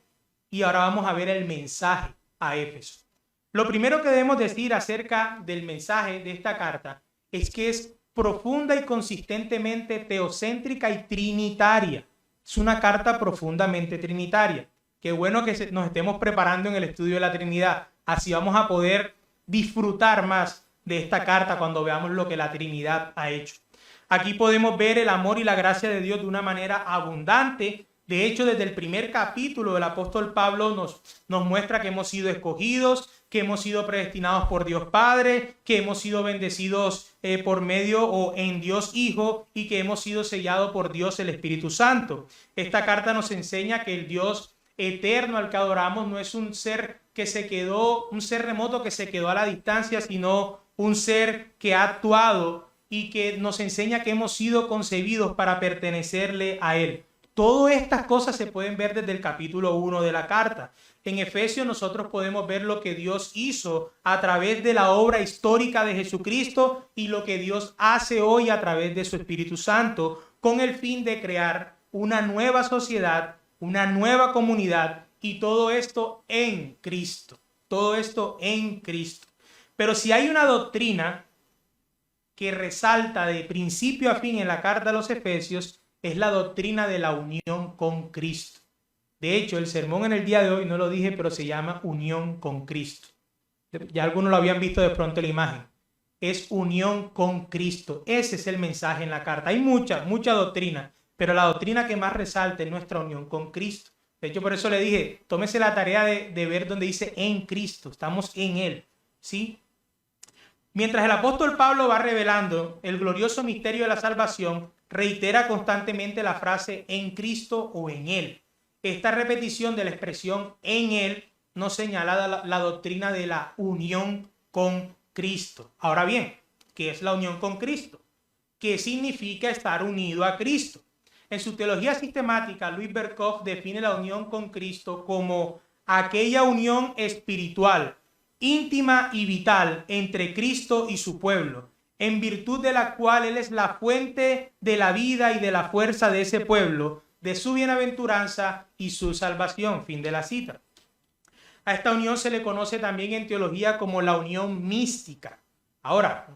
Y ahora vamos a ver el mensaje a Éfeso. Lo primero que debemos decir acerca del mensaje de esta carta es que es profunda y consistentemente teocéntrica y trinitaria. Es una carta profundamente trinitaria. Qué bueno que nos estemos preparando en el estudio de la Trinidad. Así vamos a poder disfrutar más de esta carta cuando veamos lo que la Trinidad ha hecho. Aquí podemos ver el amor y la gracia de Dios de una manera abundante. De hecho, desde el primer capítulo el apóstol Pablo nos muestra que hemos sido escogidos, que hemos sido predestinados por Dios Padre, que hemos sido bendecidos por medio o en Dios Hijo y que hemos sido sellados por Dios el Espíritu Santo. Esta carta nos enseña que el Dios eterno al que adoramos no es un ser que se quedó, un ser remoto que se quedó a la distancia, sino un ser que ha actuado y que nos enseña que hemos sido concebidos para pertenecerle a Él. Todas estas cosas se pueden ver desde el capítulo 1 de la carta. En Efesios nosotros podemos ver lo que Dios hizo a través de la obra histórica de Jesucristo y lo que Dios hace hoy a través de su Espíritu Santo con el fin de crear una nueva sociedad, una nueva comunidad y todo esto en Cristo. Todo esto en Cristo. Pero si hay una doctrina que resalta de principio a fin en la carta a los Efesios, es la doctrina de la unión con Cristo. De hecho, el sermón en el día de hoy, no lo dije, pero se llama unión con Cristo. Ya algunos lo habían visto de pronto en la imagen. Es unión con Cristo. Ese es el mensaje en la carta. Hay mucha doctrina, pero la doctrina que más resalta es nuestra unión con Cristo. De hecho, por eso le dije, tómese la tarea de ver donde dice en Cristo. Estamos en Él, ¿sí? Mientras el apóstol Pablo va revelando el glorioso misterio de la salvación, reitera constantemente la frase en Cristo o en Él. Esta repetición de la expresión en Él nos señala la doctrina de la unión con Cristo. Ahora bien, ¿qué es la unión con Cristo? ¿Qué significa estar unido a Cristo? En su teología sistemática, Louis Berkhof define la unión con Cristo como aquella unión espiritual, íntima y vital entre Cristo y su pueblo, en virtud de la cual Él es la fuente de la vida y de la fuerza de ese pueblo, de su bienaventuranza y su salvación. Fin de la cita. A esta unión se le conoce también en teología como la unión mística. Ahora,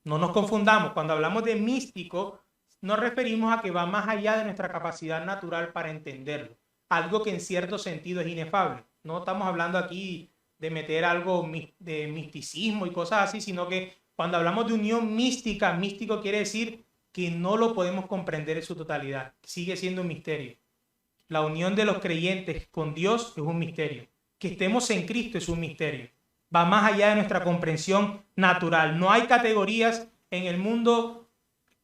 no nos confundamos, cuando hablamos de místico, nos referimos a que va más allá de nuestra capacidad natural para entenderlo, algo que en cierto sentido es inefable. No estamos hablando aquí de meter algo de misticismo y cosas así, sino que cuando hablamos de unión mística, místico quiere decir que no lo podemos comprender en su totalidad, sigue siendo un misterio. La unión de los creyentes con Dios es un misterio. Que estemos en Cristo es un misterio. Va más allá de nuestra comprensión natural. No hay categorías en el mundo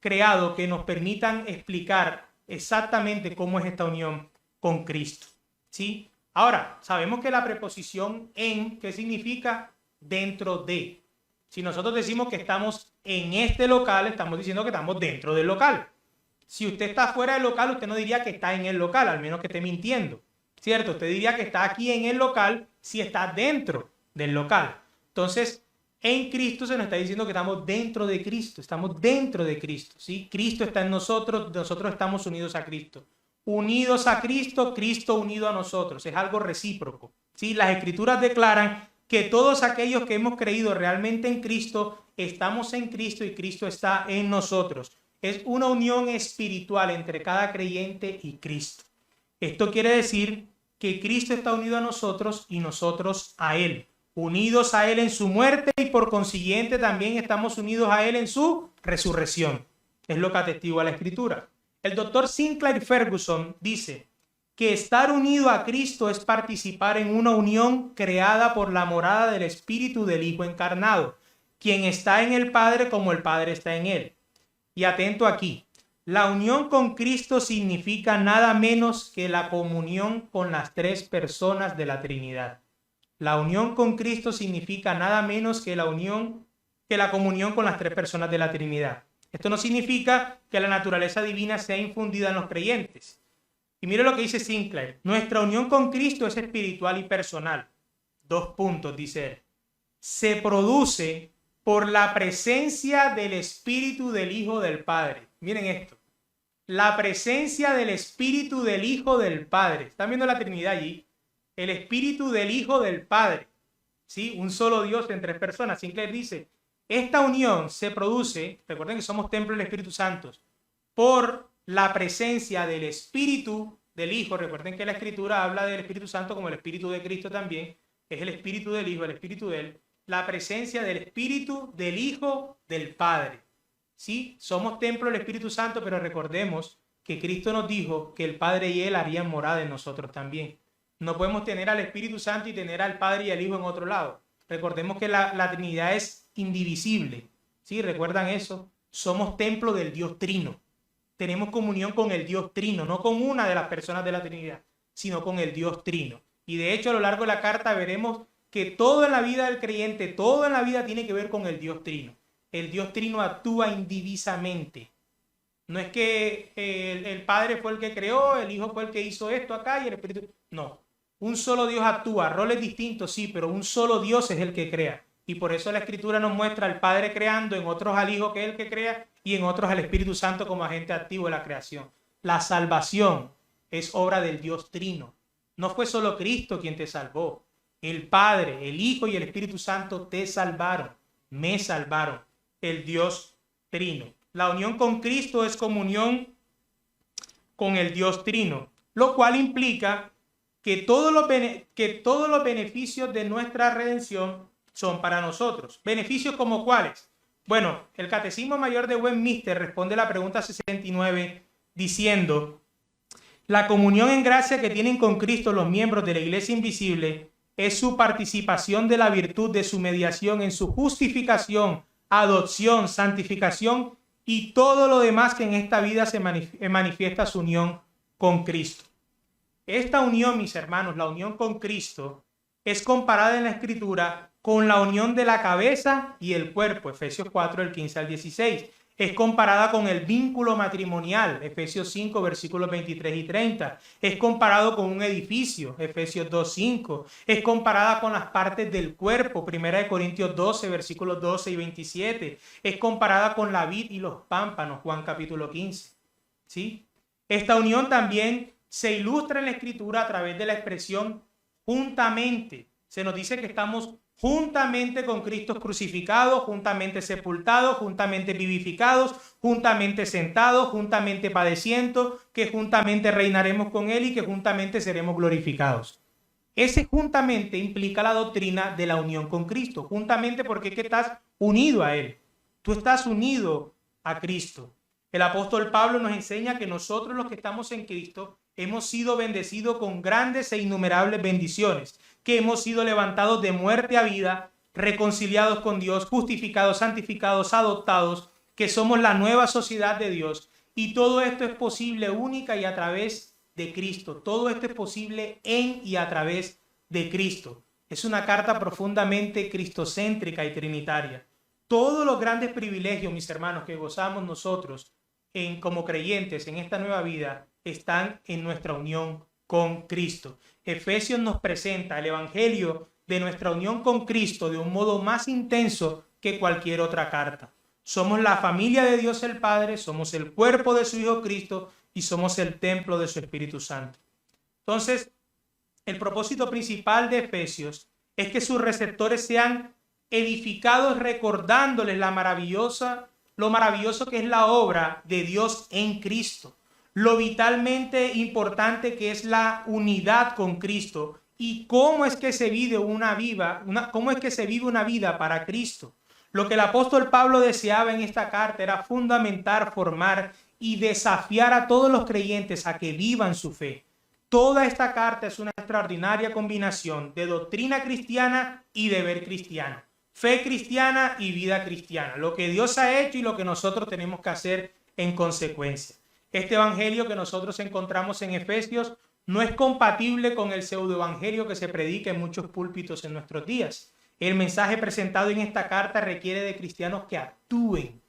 creado que nos permitan explicar exactamente cómo es esta unión con Cristo, ¿sí? Ahora, sabemos que la preposición en, ¿qué significa? Dentro de. Si nosotros decimos que estamos en este local, estamos diciendo que estamos dentro del local. Si usted está fuera del local, usted no diría que está en el local, al menos que esté mintiendo, ¿cierto? Usted diría que está aquí en el local si está dentro del local. Entonces, en Cristo se nos está diciendo que estamos dentro de Cristo, estamos dentro de Cristo, ¿sí? Cristo está en nosotros, nosotros estamos unidos a Cristo. Unidos a Cristo, Cristo unido a nosotros, es algo recíproco, ¿sí? Las Escrituras declaran que todos aquellos que hemos creído realmente en Cristo, estamos en Cristo y Cristo está en nosotros. Es una unión espiritual entre cada creyente y Cristo. Esto quiere decir que Cristo está unido a nosotros y nosotros a Él. Unidos a Él en su muerte y por consiguiente también estamos unidos a Él en su resurrección. Es lo que atestigua la Escritura. El doctor Sinclair Ferguson dice que estar unido a Cristo es participar en una unión creada por la morada del Espíritu del Hijo encarnado, quien está en el Padre como el Padre está en Él. Y atento aquí, la unión con Cristo significa nada menos que la comunión con las tres personas de la Trinidad. La unión con Cristo significa nada menos que la comunión con las tres personas de la Trinidad. Esto no significa que la naturaleza divina sea infundida en los creyentes. Y mire lo que dice Sinclair. Nuestra unión con Cristo es espiritual y personal. 2 puntos, dice él. Se produce por la presencia del Espíritu del Hijo del Padre. Miren esto. La presencia del Espíritu del Hijo del Padre. ¿Están viendo la Trinidad allí? El Espíritu del Hijo del Padre. ¿Sí? Un solo Dios en tres personas. Sinclair dice, esta unión se produce, recuerden que somos templo del Espíritu Santo, por la presencia del Espíritu del Hijo. Recuerden que la Escritura habla del Espíritu Santo como el Espíritu de Cristo también. Es el Espíritu del Hijo, el Espíritu de Él. La presencia del Espíritu, del Hijo, del Padre. Sí, somos templo del Espíritu Santo, pero recordemos que Cristo nos dijo que el Padre y Él harían morada en nosotros también. No podemos tener al Espíritu Santo y tener al Padre y al Hijo en otro lado. Recordemos que la Trinidad es indivisible. ¿Sí? ¿Recuerdan eso? Somos templo del Dios Trino. Tenemos comunión con el Dios Trino, no con una de las personas de la Trinidad, sino con el Dios Trino. Y de hecho, a lo largo de la carta veremos que todo en la vida del creyente, todo en la vida tiene que ver con el Dios Trino. El Dios Trino actúa indivisamente. No es que el Padre fue el que creó, el Hijo fue el que hizo esto acá y el Espíritu... No, un solo Dios actúa, roles distintos, sí, pero un solo Dios es el que crea. Y por eso la Escritura nos muestra al Padre creando, en otros al Hijo que es el que crea y en otros al Espíritu Santo como agente activo de la creación. La salvación es obra del Dios Trino. No fue solo Cristo quien te salvó. El Padre, el Hijo y el Espíritu Santo te salvaron, me salvaron. El Dios Trino. La unión con Cristo es comunión con el Dios Trino, lo cual implica que todos los beneficios de nuestra redención son para nosotros. ¿Beneficios como cuáles? Bueno, el Catecismo Mayor de Westminster responde la pregunta 69 diciendo: la comunión en gracia que tienen con Cristo los miembros de la Iglesia invisible es su participación de la virtud de su mediación en su justificación, adopción, santificación y todo lo demás que en esta vida se manifiesta su unión con Cristo. Esta unión, mis hermanos, la unión con Cristo, es comparada en la Escritura con la unión de la cabeza y el cuerpo, Efesios 4, del 15 al 16. Es comparada con el vínculo matrimonial, Efesios 5, versículos 23 y 30. Es comparado con un edificio, Efesios 2, 5. Es comparada con las partes del cuerpo, 1 Corintios 12, versículos 12 y 27. Es comparada con la vid y los pámpanos, Juan capítulo 15. ¿Sí? Esta unión también se ilustra en la Escritura a través de la expresión juntamente. Se nos dice que estamos juntamente con Cristo crucificado, juntamente sepultados, juntamente vivificados, juntamente sentados, juntamente padeciendo, que juntamente reinaremos con Él y que juntamente seremos glorificados. Ese juntamente implica la doctrina de la unión con Cristo. Juntamente porque es que estás unido a Él. Tú estás unido a Cristo. El apóstol Pablo nos enseña que nosotros los que estamos en Cristo hemos sido bendecidos con grandes e innumerables bendiciones, que hemos sido levantados de muerte a vida, reconciliados con Dios, justificados, santificados, adoptados, que somos la nueva sociedad de Dios. Y todo esto es posible única y a través de Cristo. Todo esto es posible en y a través de Cristo. Es una carta profundamente cristocéntrica y trinitaria. Todos los grandes privilegios, mis hermanos, que gozamos nosotros como creyentes en esta nueva vida, están en nuestra unión con Cristo. Efesios nos presenta el evangelio de nuestra unión con Cristo de un modo más intenso que cualquier otra carta. Somos la familia de Dios el Padre, somos el cuerpo de su Hijo Cristo y somos el templo de su Espíritu Santo. Entonces, el propósito principal de Efesios es que sus receptores sean edificados recordándoles lo maravilloso que es la obra de Dios en Cristo, lo vitalmente importante que es la unidad con Cristo y cómo es que se vive una vida para Cristo. Lo que el apóstol Pablo deseaba en esta carta era fundamentar, formar y desafiar a todos los creyentes a que vivan su fe. Toda esta carta es una extraordinaria combinación de doctrina cristiana y deber cristiano. Fe cristiana y vida cristiana. Lo que Dios ha hecho y lo que nosotros tenemos que hacer en consecuencia. Este evangelio que nosotros encontramos en Efesios no es compatible con el pseudoevangelio que se predica en muchos púlpitos en nuestros días. El mensaje presentado en esta carta requiere de cristianos que actúen.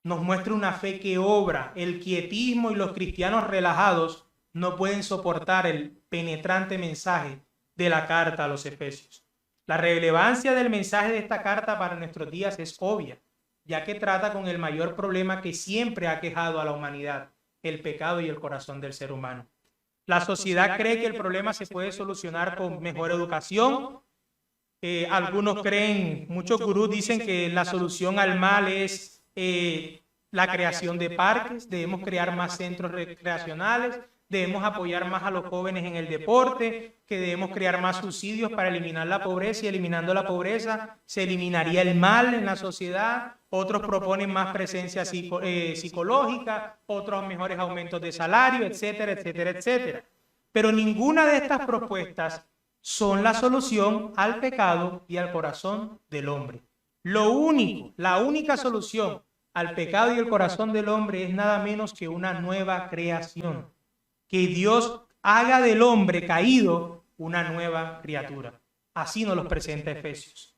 Nos muestra una fe que obra. El quietismo y los cristianos relajados no pueden soportar el penetrante mensaje de la carta a los Efesios. La relevancia del mensaje de esta carta para nuestros días es obvia, ya que trata con el mayor problema que siempre ha aquejado a la humanidad, el pecado y el corazón del ser humano. La sociedad cree que el problema se puede solucionar con mejor educación. Algunos creen, muchos gurús dicen que la solución al mal es la creación de parques, debemos crear más centros recreacionales, debemos apoyar más a los jóvenes en el deporte, que debemos crear más subsidios para eliminar la pobreza, y eliminando la pobreza se eliminaría el mal en la sociedad. Otros proponen más presencia psicológica, otros mejores aumentos de salario, etcétera, etcétera, etcétera. Pero ninguna de estas propuestas son la solución al pecado y al corazón del hombre. La única solución al pecado y el corazón del hombre es nada menos que una nueva creación. Que Dios haga del hombre caído una nueva criatura. Así nos los presenta Efesios.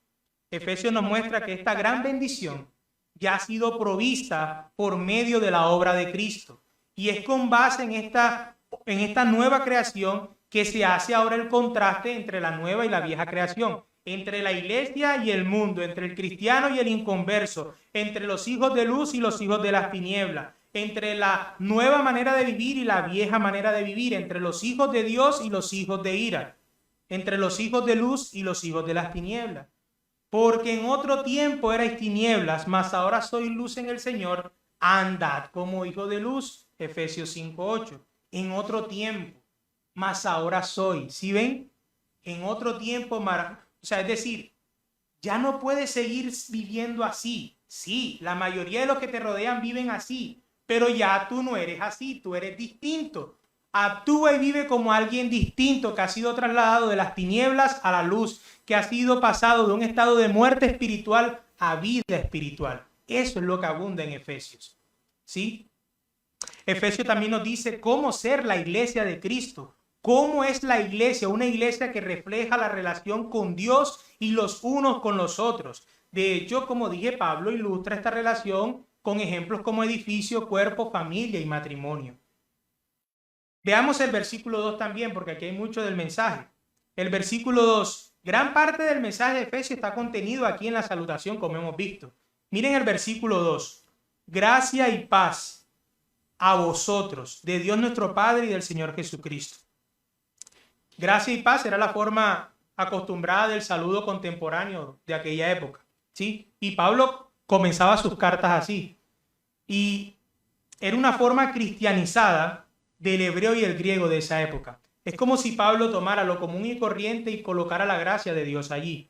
Efesios nos muestra que esta gran bendición ya ha sido provista por medio de la obra de Cristo. Y es con base en esta nueva creación que se hace ahora el contraste entre la nueva y la vieja creación, entre la iglesia y el mundo, entre el cristiano y el inconverso, entre los hijos de luz y los hijos de las tinieblas, entre la nueva manera de vivir y la vieja manera de vivir, entre los hijos de Dios y los hijos de ira, entre los hijos de luz y los hijos de las tinieblas. Porque en otro tiempo erais tinieblas, mas ahora sois luz en el Señor, andad como hijos de luz, Efesios 5:8. En otro tiempo, mas ahora soy. ¿Sí ven? En otro tiempo, o sea, es decir, ya no puedes seguir viviendo así. Sí, la mayoría de los que te rodean viven así, pero ya tú no eres así, tú eres distinto. Actúa y vive como alguien distinto que ha sido trasladado de las tinieblas a la luz, que ha sido pasado de un estado de muerte espiritual a vida espiritual. Eso es lo que abunda en Efesios. ¿Sí? Efesios también nos dice cómo ser la iglesia de Cristo. ¿Cómo es la iglesia? Una iglesia que refleja la relación con Dios y los unos con los otros. De hecho, como dije, Pablo ilustra esta relación con ejemplos como edificio, cuerpo, familia y matrimonio. Veamos el versículo 2 también, porque aquí hay mucho del mensaje. El versículo 2, gran parte del mensaje de Efesios está contenido aquí en la salutación, como hemos visto. Miren el versículo 2. Gracia y paz a vosotros, de Dios nuestro Padre y del Señor Jesucristo. Gracia y paz era la forma acostumbrada del saludo contemporáneo de aquella época, ¿sí? Y Pablo comenzaba sus cartas así. Y era una forma cristianizada del hebreo y el griego de esa época. Es como si Pablo tomara lo común y corriente y colocara la gracia de Dios allí.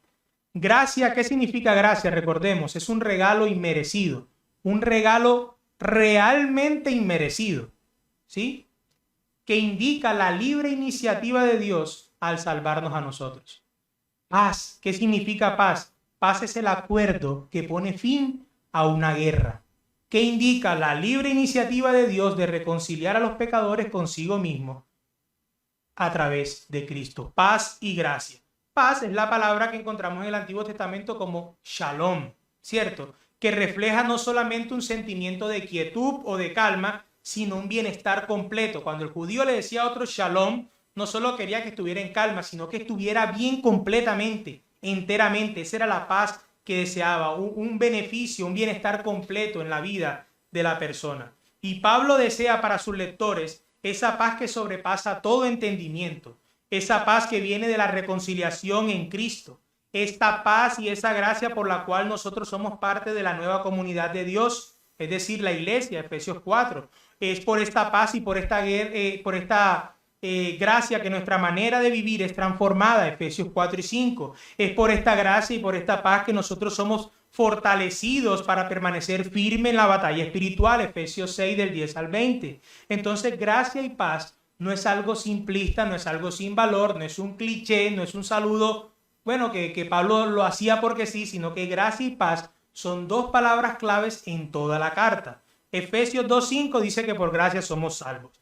Gracia, ¿qué significa gracia? Recordemos, es un regalo inmerecido, un regalo realmente inmerecido, ¿sí? Que indica la libre iniciativa de Dios al salvarnos a nosotros. Paz, ¿qué significa paz? Paz es el acuerdo que pone fin a una guerra, que indica la libre iniciativa de Dios de reconciliar a los pecadores consigo mismo a través de Cristo. Paz y gracia. Paz es la palabra que encontramos en el Antiguo Testamento como shalom, ¿cierto? Que refleja no solamente un sentimiento de quietud o de calma, sino un bienestar completo. Cuando el judío le decía a otro shalom, no solo quería que estuviera en calma, sino que estuviera bien completamente, enteramente. Esa era la paz que deseaba, un beneficio, un bienestar completo en la vida de la persona. Y Pablo desea para sus lectores esa paz que sobrepasa todo entendimiento, esa paz que viene de la reconciliación en Cristo, esta paz y esa gracia por la cual nosotros somos parte de la nueva comunidad de Dios, es decir, la iglesia, Efesios 4. Es por esta paz y por esta gracia que nuestra manera de vivir es transformada, Efesios 4 y 5. Es por esta gracia y por esta paz que nosotros somos fortalecidos para permanecer firmes en la batalla espiritual, Efesios 6 del 10 al 20. Entonces, gracia y paz no es algo simplista, no es algo sin valor, no es un cliché, no es un saludo, bueno, que Pablo lo hacía porque sí, sino que gracia y paz son dos palabras claves en toda la carta. Efesios 2.5 dice que por gracia somos salvos.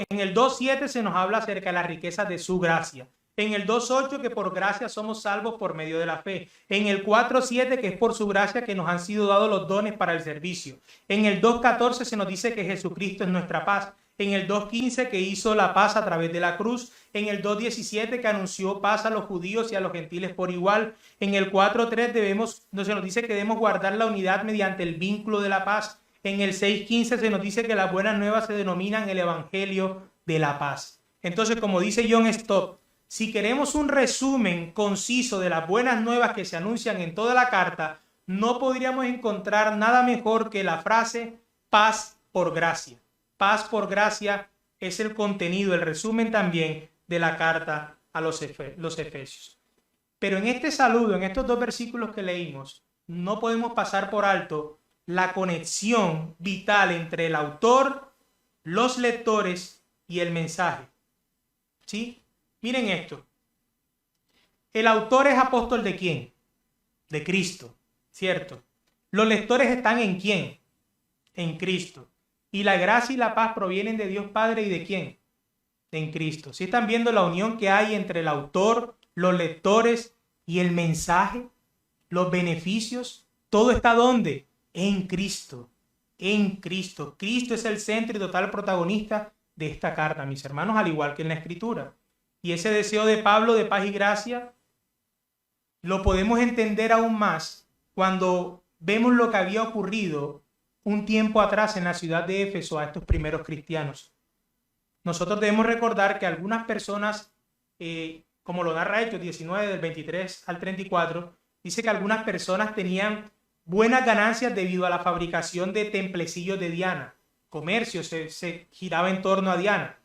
En el 2.7 se nos habla acerca de las riquezas de su gracia. En el 2.8 que por gracia somos salvos por medio de la fe. En el 4.7 que es por su gracia que nos han sido dados los dones para el servicio. En el 2.14 se nos dice que Jesucristo es nuestra paz. En el 2.15 que hizo la paz a través de la cruz. En el 2.17 que anunció paz a los judíos y a los gentiles por igual. En el 4.3 se nos dice que debemos guardar la unidad mediante el vínculo de la paz. En el 6.15 se nos dice que las buenas nuevas se denominan el evangelio de la paz. Entonces, como dice John Stott, si queremos un resumen conciso de las buenas nuevas que se anuncian en toda la carta, no podríamos encontrar nada mejor que la frase paz por gracia. Paz por gracia es el contenido, el resumen también de la carta a los Efesios. Pero en este saludo, en estos 2 versículos que leímos, no podemos pasar por alto la conexión vital entre el autor, los lectores y el mensaje. ¿Sí? Miren esto. El autor es apóstol ¿de quién? De Cristo, ¿cierto? Los lectores están ¿en quién? En Cristo. Y la gracia y la paz provienen de Dios Padre ¿y de quién? En Cristo. ¿Sí están viendo la unión que hay entre el autor, los lectores y el mensaje? Los beneficios. ¿Todo está ¿dónde? En Cristo. En Cristo. Cristo es el centro y total protagonista de esta carta, mis hermanos, al igual que en la Escritura. Y ese deseo de Pablo de paz y gracia lo podemos entender aún más cuando vemos lo que había ocurrido un tiempo atrás en la ciudad de Éfeso a estos primeros cristianos. Nosotros debemos recordar que algunas personas, como lo narra Hechos 19 del 23 al 34, dice que algunas personas tenían buenas ganancias debido a la fabricación de templecillos de Diana. Comercio se giraba en torno a Diana.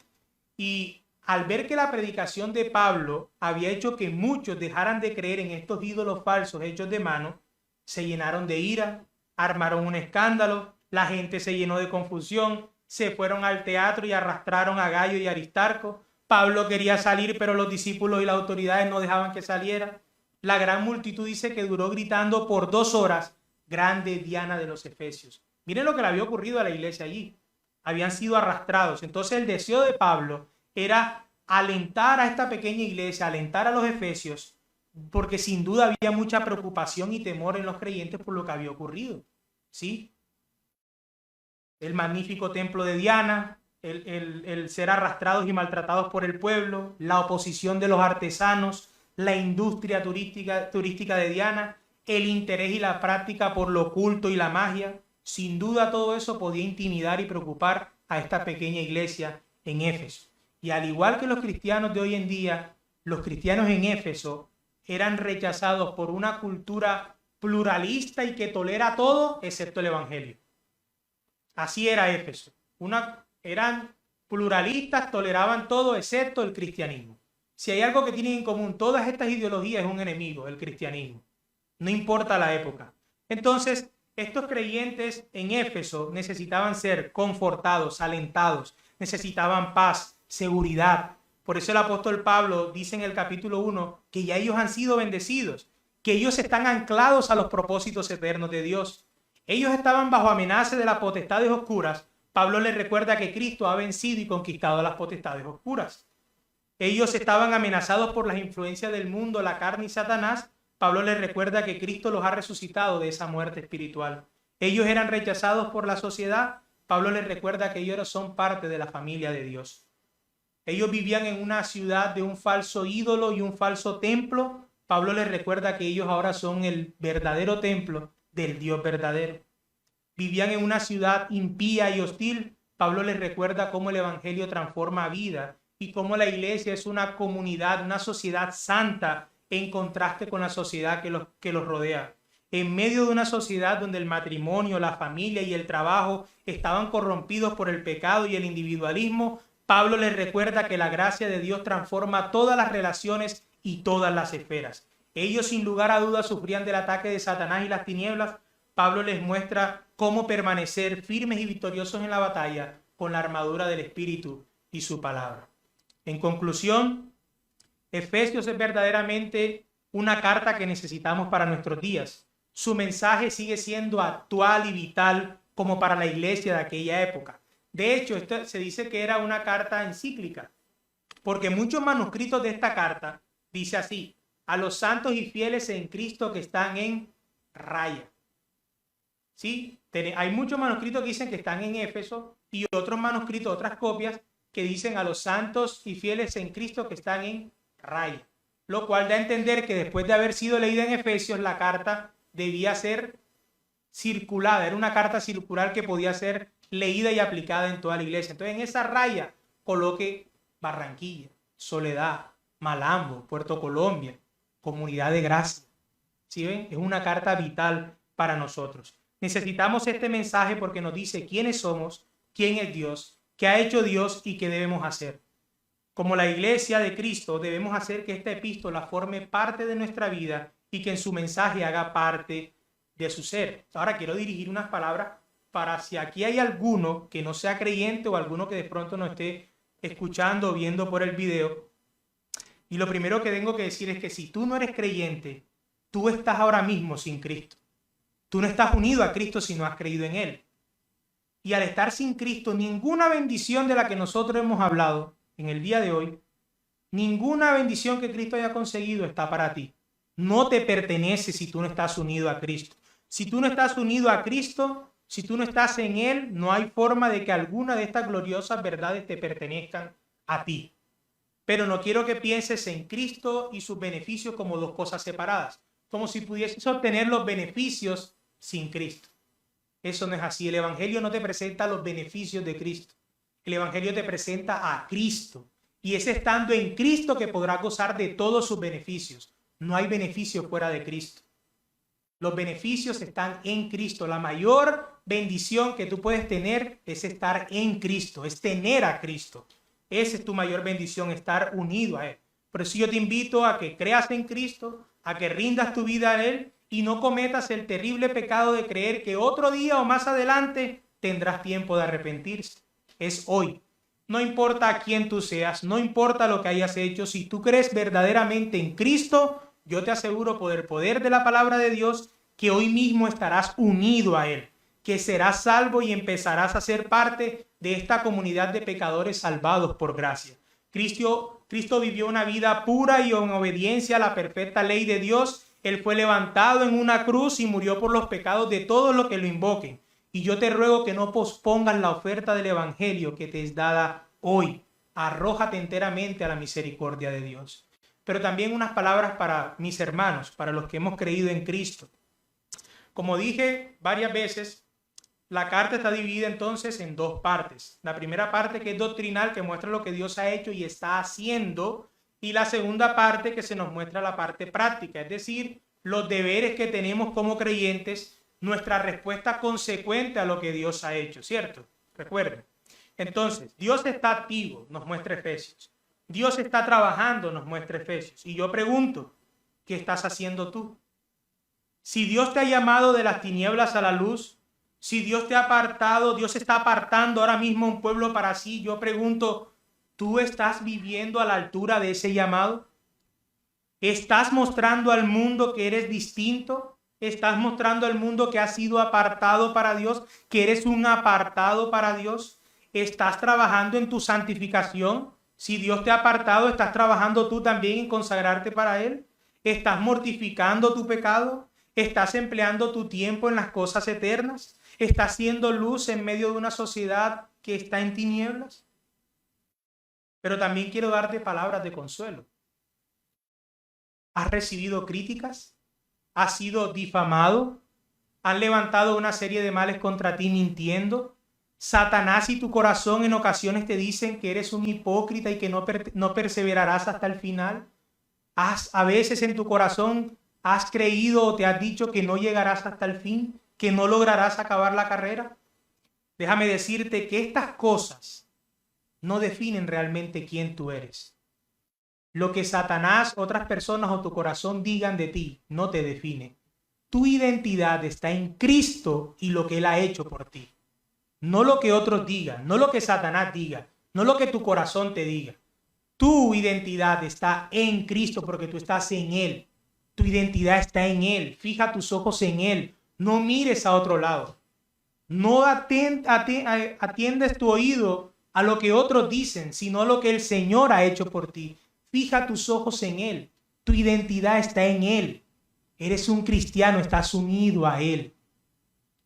Y al ver que la predicación de Pablo había hecho que muchos dejaran de creer en estos ídolos falsos hechos de mano, se llenaron de ira, armaron un escándalo, la gente se llenó de confusión, se fueron al teatro y arrastraron a Gayo y Aristarco. Pablo quería salir, pero los discípulos y las autoridades no dejaban que saliera. La gran multitud dice que duró gritando por 2 horas, grande Diana de los Efesios. Miren lo que le había ocurrido a la iglesia allí. Habían sido arrastrados. Entonces el deseo de Pablo era alentar a esta pequeña iglesia, alentar a los efesios, porque sin duda había mucha preocupación y temor en los creyentes por lo que había ocurrido. ¿Sí? El magnífico templo de Diana, el ser arrastrados y maltratados por el pueblo, la oposición de los artesanos, la industria turística de Diana, el interés y la práctica por lo oculto y la magia. Sin duda todo eso podía intimidar y preocupar a esta pequeña iglesia en Éfeso. Y al igual que los cristianos de hoy en día, los cristianos en Éfeso eran rechazados por una cultura pluralista y que tolera todo excepto el evangelio. Así era Éfeso. Eran pluralistas, toleraban todo excepto el cristianismo. Si hay algo que tienen en común todas estas ideologías, es un enemigo, el cristianismo. No importa la época. Entonces, estos creyentes en Éfeso necesitaban ser confortados, alentados, necesitaban paz, seguridad. Por eso el apóstol Pablo dice en el capítulo 1 que ya ellos han sido bendecidos, que ellos están anclados a los propósitos eternos de Dios. Ellos estaban bajo amenaza de las potestades oscuras. Pablo les recuerda que Cristo ha vencido y conquistado las potestades oscuras. Ellos estaban amenazados por las influencias del mundo, la carne y Satanás. Pablo les recuerda que Cristo los ha resucitado de esa muerte espiritual. Ellos eran rechazados por la sociedad. Pablo les recuerda que ellos son parte de la familia de Dios. Ellos vivían en una ciudad de un falso ídolo y un falso templo. Pablo les recuerda que ellos ahora son el verdadero templo del Dios verdadero. Vivían en una ciudad impía y hostil. Pablo les recuerda cómo el evangelio transforma vida y cómo la iglesia es una comunidad, una sociedad santa en contraste con la sociedad que los rodea. En medio de una sociedad donde el matrimonio, la familia y el trabajo estaban corrompidos por el pecado y el individualismo, Pablo les recuerda que la gracia de Dios transforma todas las relaciones y todas las esferas. Ellos sin lugar a dudas sufrían del ataque de Satanás y las tinieblas. Pablo les muestra cómo permanecer firmes y victoriosos en la batalla con la armadura del Espíritu y su palabra. En conclusión, Efesios es verdaderamente una carta que necesitamos para nuestros días. Su mensaje sigue siendo actual y vital como para la iglesia de aquella época. De hecho, esto se dice que era una carta encíclica, porque muchos manuscritos de esta carta dice así: a los santos y fieles en Cristo que están en Raya. ¿Sí? Hay muchos manuscritos que dicen que están en Éfeso y otros manuscritos, otras copias, que dicen a los santos y fieles en Cristo que están en Raya. Lo cual da a entender que después de haber sido leída en Efesios, la carta debía ser circulada. Era una carta circular que podía ser leída y aplicada en toda la iglesia. Entonces en esa raya coloque Barranquilla, Soledad, Malambo, Puerto Colombia, Comunidad de Gracia. ¿Sí ven? Es una carta vital para nosotros. Necesitamos este mensaje porque nos dice quiénes somos, quién es Dios que ha hecho Dios y que debemos hacer. Como la iglesia de Cristo, debemos hacer que esta epístola forme parte de nuestra vida y que en su mensaje haga parte de su ser. Ahora quiero dirigir unas palabras para si aquí hay alguno que no sea creyente o alguno que de pronto no esté escuchando o viendo por el video. Y lo primero que tengo que decir es que si tú no eres creyente, tú estás ahora mismo sin Cristo. Tú no estás unido a Cristo si no has creído en Él. Y al estar sin Cristo, ninguna bendición de la que nosotros hemos hablado en el día de hoy, ninguna bendición que Cristo haya conseguido está para ti. No te pertenece si tú no estás unido a Cristo. Si tú no estás unido a Cristo, si tú no estás en Él, no hay forma de que alguna de estas gloriosas verdades te pertenezcan a ti. Pero no quiero que pienses en Cristo y sus beneficios como dos cosas separadas, como si pudieses obtener los beneficios sin Cristo. Eso no es así. El Evangelio no te presenta los beneficios de Cristo. El Evangelio te presenta a Cristo. Y es estando en Cristo que podrás gozar de todos sus beneficios. No hay beneficio fuera de Cristo. Los beneficios están en Cristo. La mayor bendición que tú puedes tener es estar en Cristo, es tener a Cristo. Esa es tu mayor bendición, estar unido a Él. Por eso yo te invito a que creas en Cristo, a que rindas tu vida a Él y no cometas el terrible pecado de creer que otro día o más adelante tendrás tiempo de arrepentirse. Es hoy. No importa quién tú seas, no importa lo que hayas hecho, si tú crees verdaderamente en Cristo, yo te aseguro por el poder de la palabra de Dios que hoy mismo estarás unido a Él, que serás salvo y empezarás a ser parte de esta comunidad de pecadores salvados por gracia. Cristo vivió una vida pura y en obediencia a la perfecta ley de Dios. Él fue levantado en una cruz y murió por los pecados de todos los que lo invoquen. Y yo te ruego que no pospongas la oferta del Evangelio que te es dada hoy. Arrójate enteramente a la misericordia de Dios. Pero también unas palabras para mis hermanos, para los que hemos creído en Cristo. Como dije varias veces, la carta está dividida entonces en dos partes. La primera parte, que es doctrinal, que muestra lo que Dios ha hecho y está haciendo, y la segunda parte, que se nos muestra la parte práctica, es decir, los deberes que tenemos como creyentes, nuestra respuesta consecuente a lo que Dios ha hecho, ¿cierto? Recuerden. Entonces, Dios está activo, nos muestra Efesios. Dios está trabajando, nos muestra Efesios. Y yo pregunto, ¿qué estás haciendo tú? Si Dios te ha llamado de las tinieblas a la luz, si Dios te ha apartado, Dios está apartando ahora mismo un pueblo para sí, yo pregunto, ¿tú estás viviendo a la altura de ese llamado? ¿Estás mostrando al mundo que eres distinto? ¿Estás mostrando al mundo que has sido apartado para Dios, que eres un apartado para Dios? ¿Estás trabajando en tu santificación? Si Dios te ha apartado, ¿estás trabajando tú también en consagrarte para Él? ¿Estás mortificando tu pecado? ¿Estás empleando tu tiempo en las cosas eternas? ¿Estás siendo luz en medio de una sociedad que está en tinieblas? Pero también quiero darte palabras de consuelo. ¿Has recibido críticas? ¿Has sido difamado? ¿Han levantado una serie de males contra ti mintiendo? Satanás y tu corazón en ocasiones te dicen que eres un hipócrita y que no perseverarás hasta el final. A veces en tu corazón has creído o te has dicho que no llegarás hasta el fin, que no lograrás acabar la carrera. Déjame decirte que estas cosas no definen realmente quién tú eres. Lo que Satanás, otras personas o tu corazón digan de ti no te define. Tu identidad está en Cristo y lo que Él ha hecho por ti. No lo que otros digan, no lo que Satanás diga, no lo que tu corazón te diga. Tu identidad está en Cristo porque tú estás en Él. Tu identidad está en Él. Fija tus ojos en Él. No mires a otro lado. No atiendes tu oído a lo que otros dicen, sino a lo que el Señor ha hecho por ti. Fija tus ojos en Él. Tu identidad está en Él. Eres un cristiano, estás unido a Él.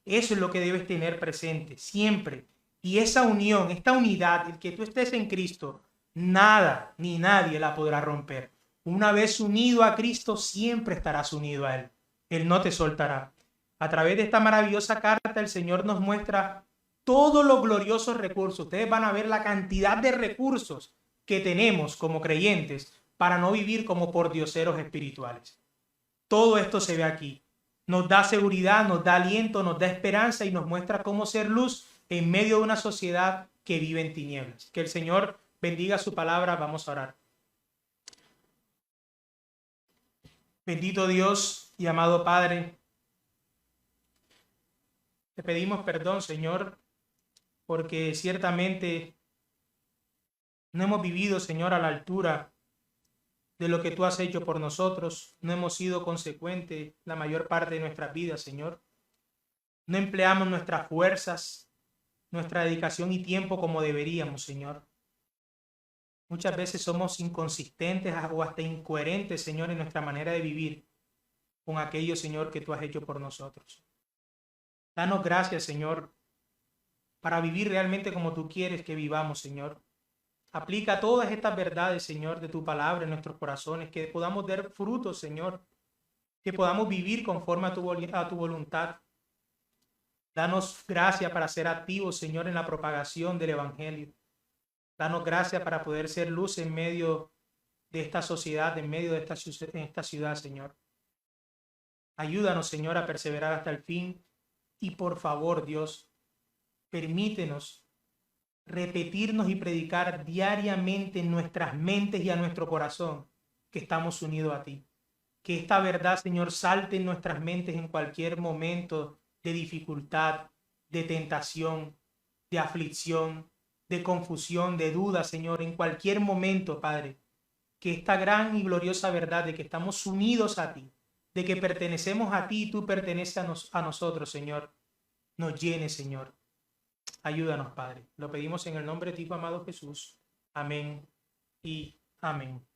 Eso es lo que debes tener presente siempre. Y esa unión, esta unidad, el que tú estés en Cristo, nada ni nadie la podrá romper. Una vez unido a Cristo, siempre estarás unido a Él. Él no te soltará. A través de esta maravillosa carta, el Señor nos muestra todos los gloriosos recursos. Ustedes van a ver la cantidad de recursos que tenemos como creyentes para no vivir como pordioseros espirituales. Todo esto se ve aquí. Nos da seguridad, nos da aliento, nos da esperanza y nos muestra cómo ser luz en medio de una sociedad que vive en tinieblas. Que el Señor bendiga su palabra. Vamos a orar. Bendito Dios y amado Padre, te pedimos perdón, Señor, porque ciertamente no hemos vivido, Señor, a la altura de lo que tú has hecho por nosotros. No hemos sido consecuentes la mayor parte de nuestras vidas, Señor. No empleamos nuestras fuerzas, nuestra dedicación y tiempo como deberíamos, Señor. Muchas veces somos inconsistentes o hasta incoherentes, Señor, en nuestra manera de vivir con aquello, Señor, que tú has hecho por nosotros. Danos gracias, Señor, para vivir realmente como tú quieres que vivamos, Señor. Aplica todas estas verdades, Señor, de tu palabra en nuestros corazones, que podamos dar frutos, Señor, que podamos vivir conforme a tu voluntad. Danos gracia para ser activos, Señor, en la propagación del Evangelio. Danos gracia para poder ser luz en medio de esta sociedad, en medio de esta ciudad, Señor. Ayúdanos, Señor, a perseverar hasta el fin y por favor, Dios, permítenos repetirnos y predicar diariamente en nuestras mentes y a nuestro corazón que estamos unidos a ti. Que esta verdad, Señor, salte en nuestras mentes en cualquier momento de dificultad, de tentación, de aflicción, de confusión, de duda, Señor, en cualquier momento, Padre. Que esta gran y gloriosa verdad de que estamos unidos a ti, de que pertenecemos a ti y tú perteneces a nosotros, Señor, nos llene, Señor. Ayúdanos, Padre. Lo pedimos en el nombre de ti, amado Jesús. Amén y amén.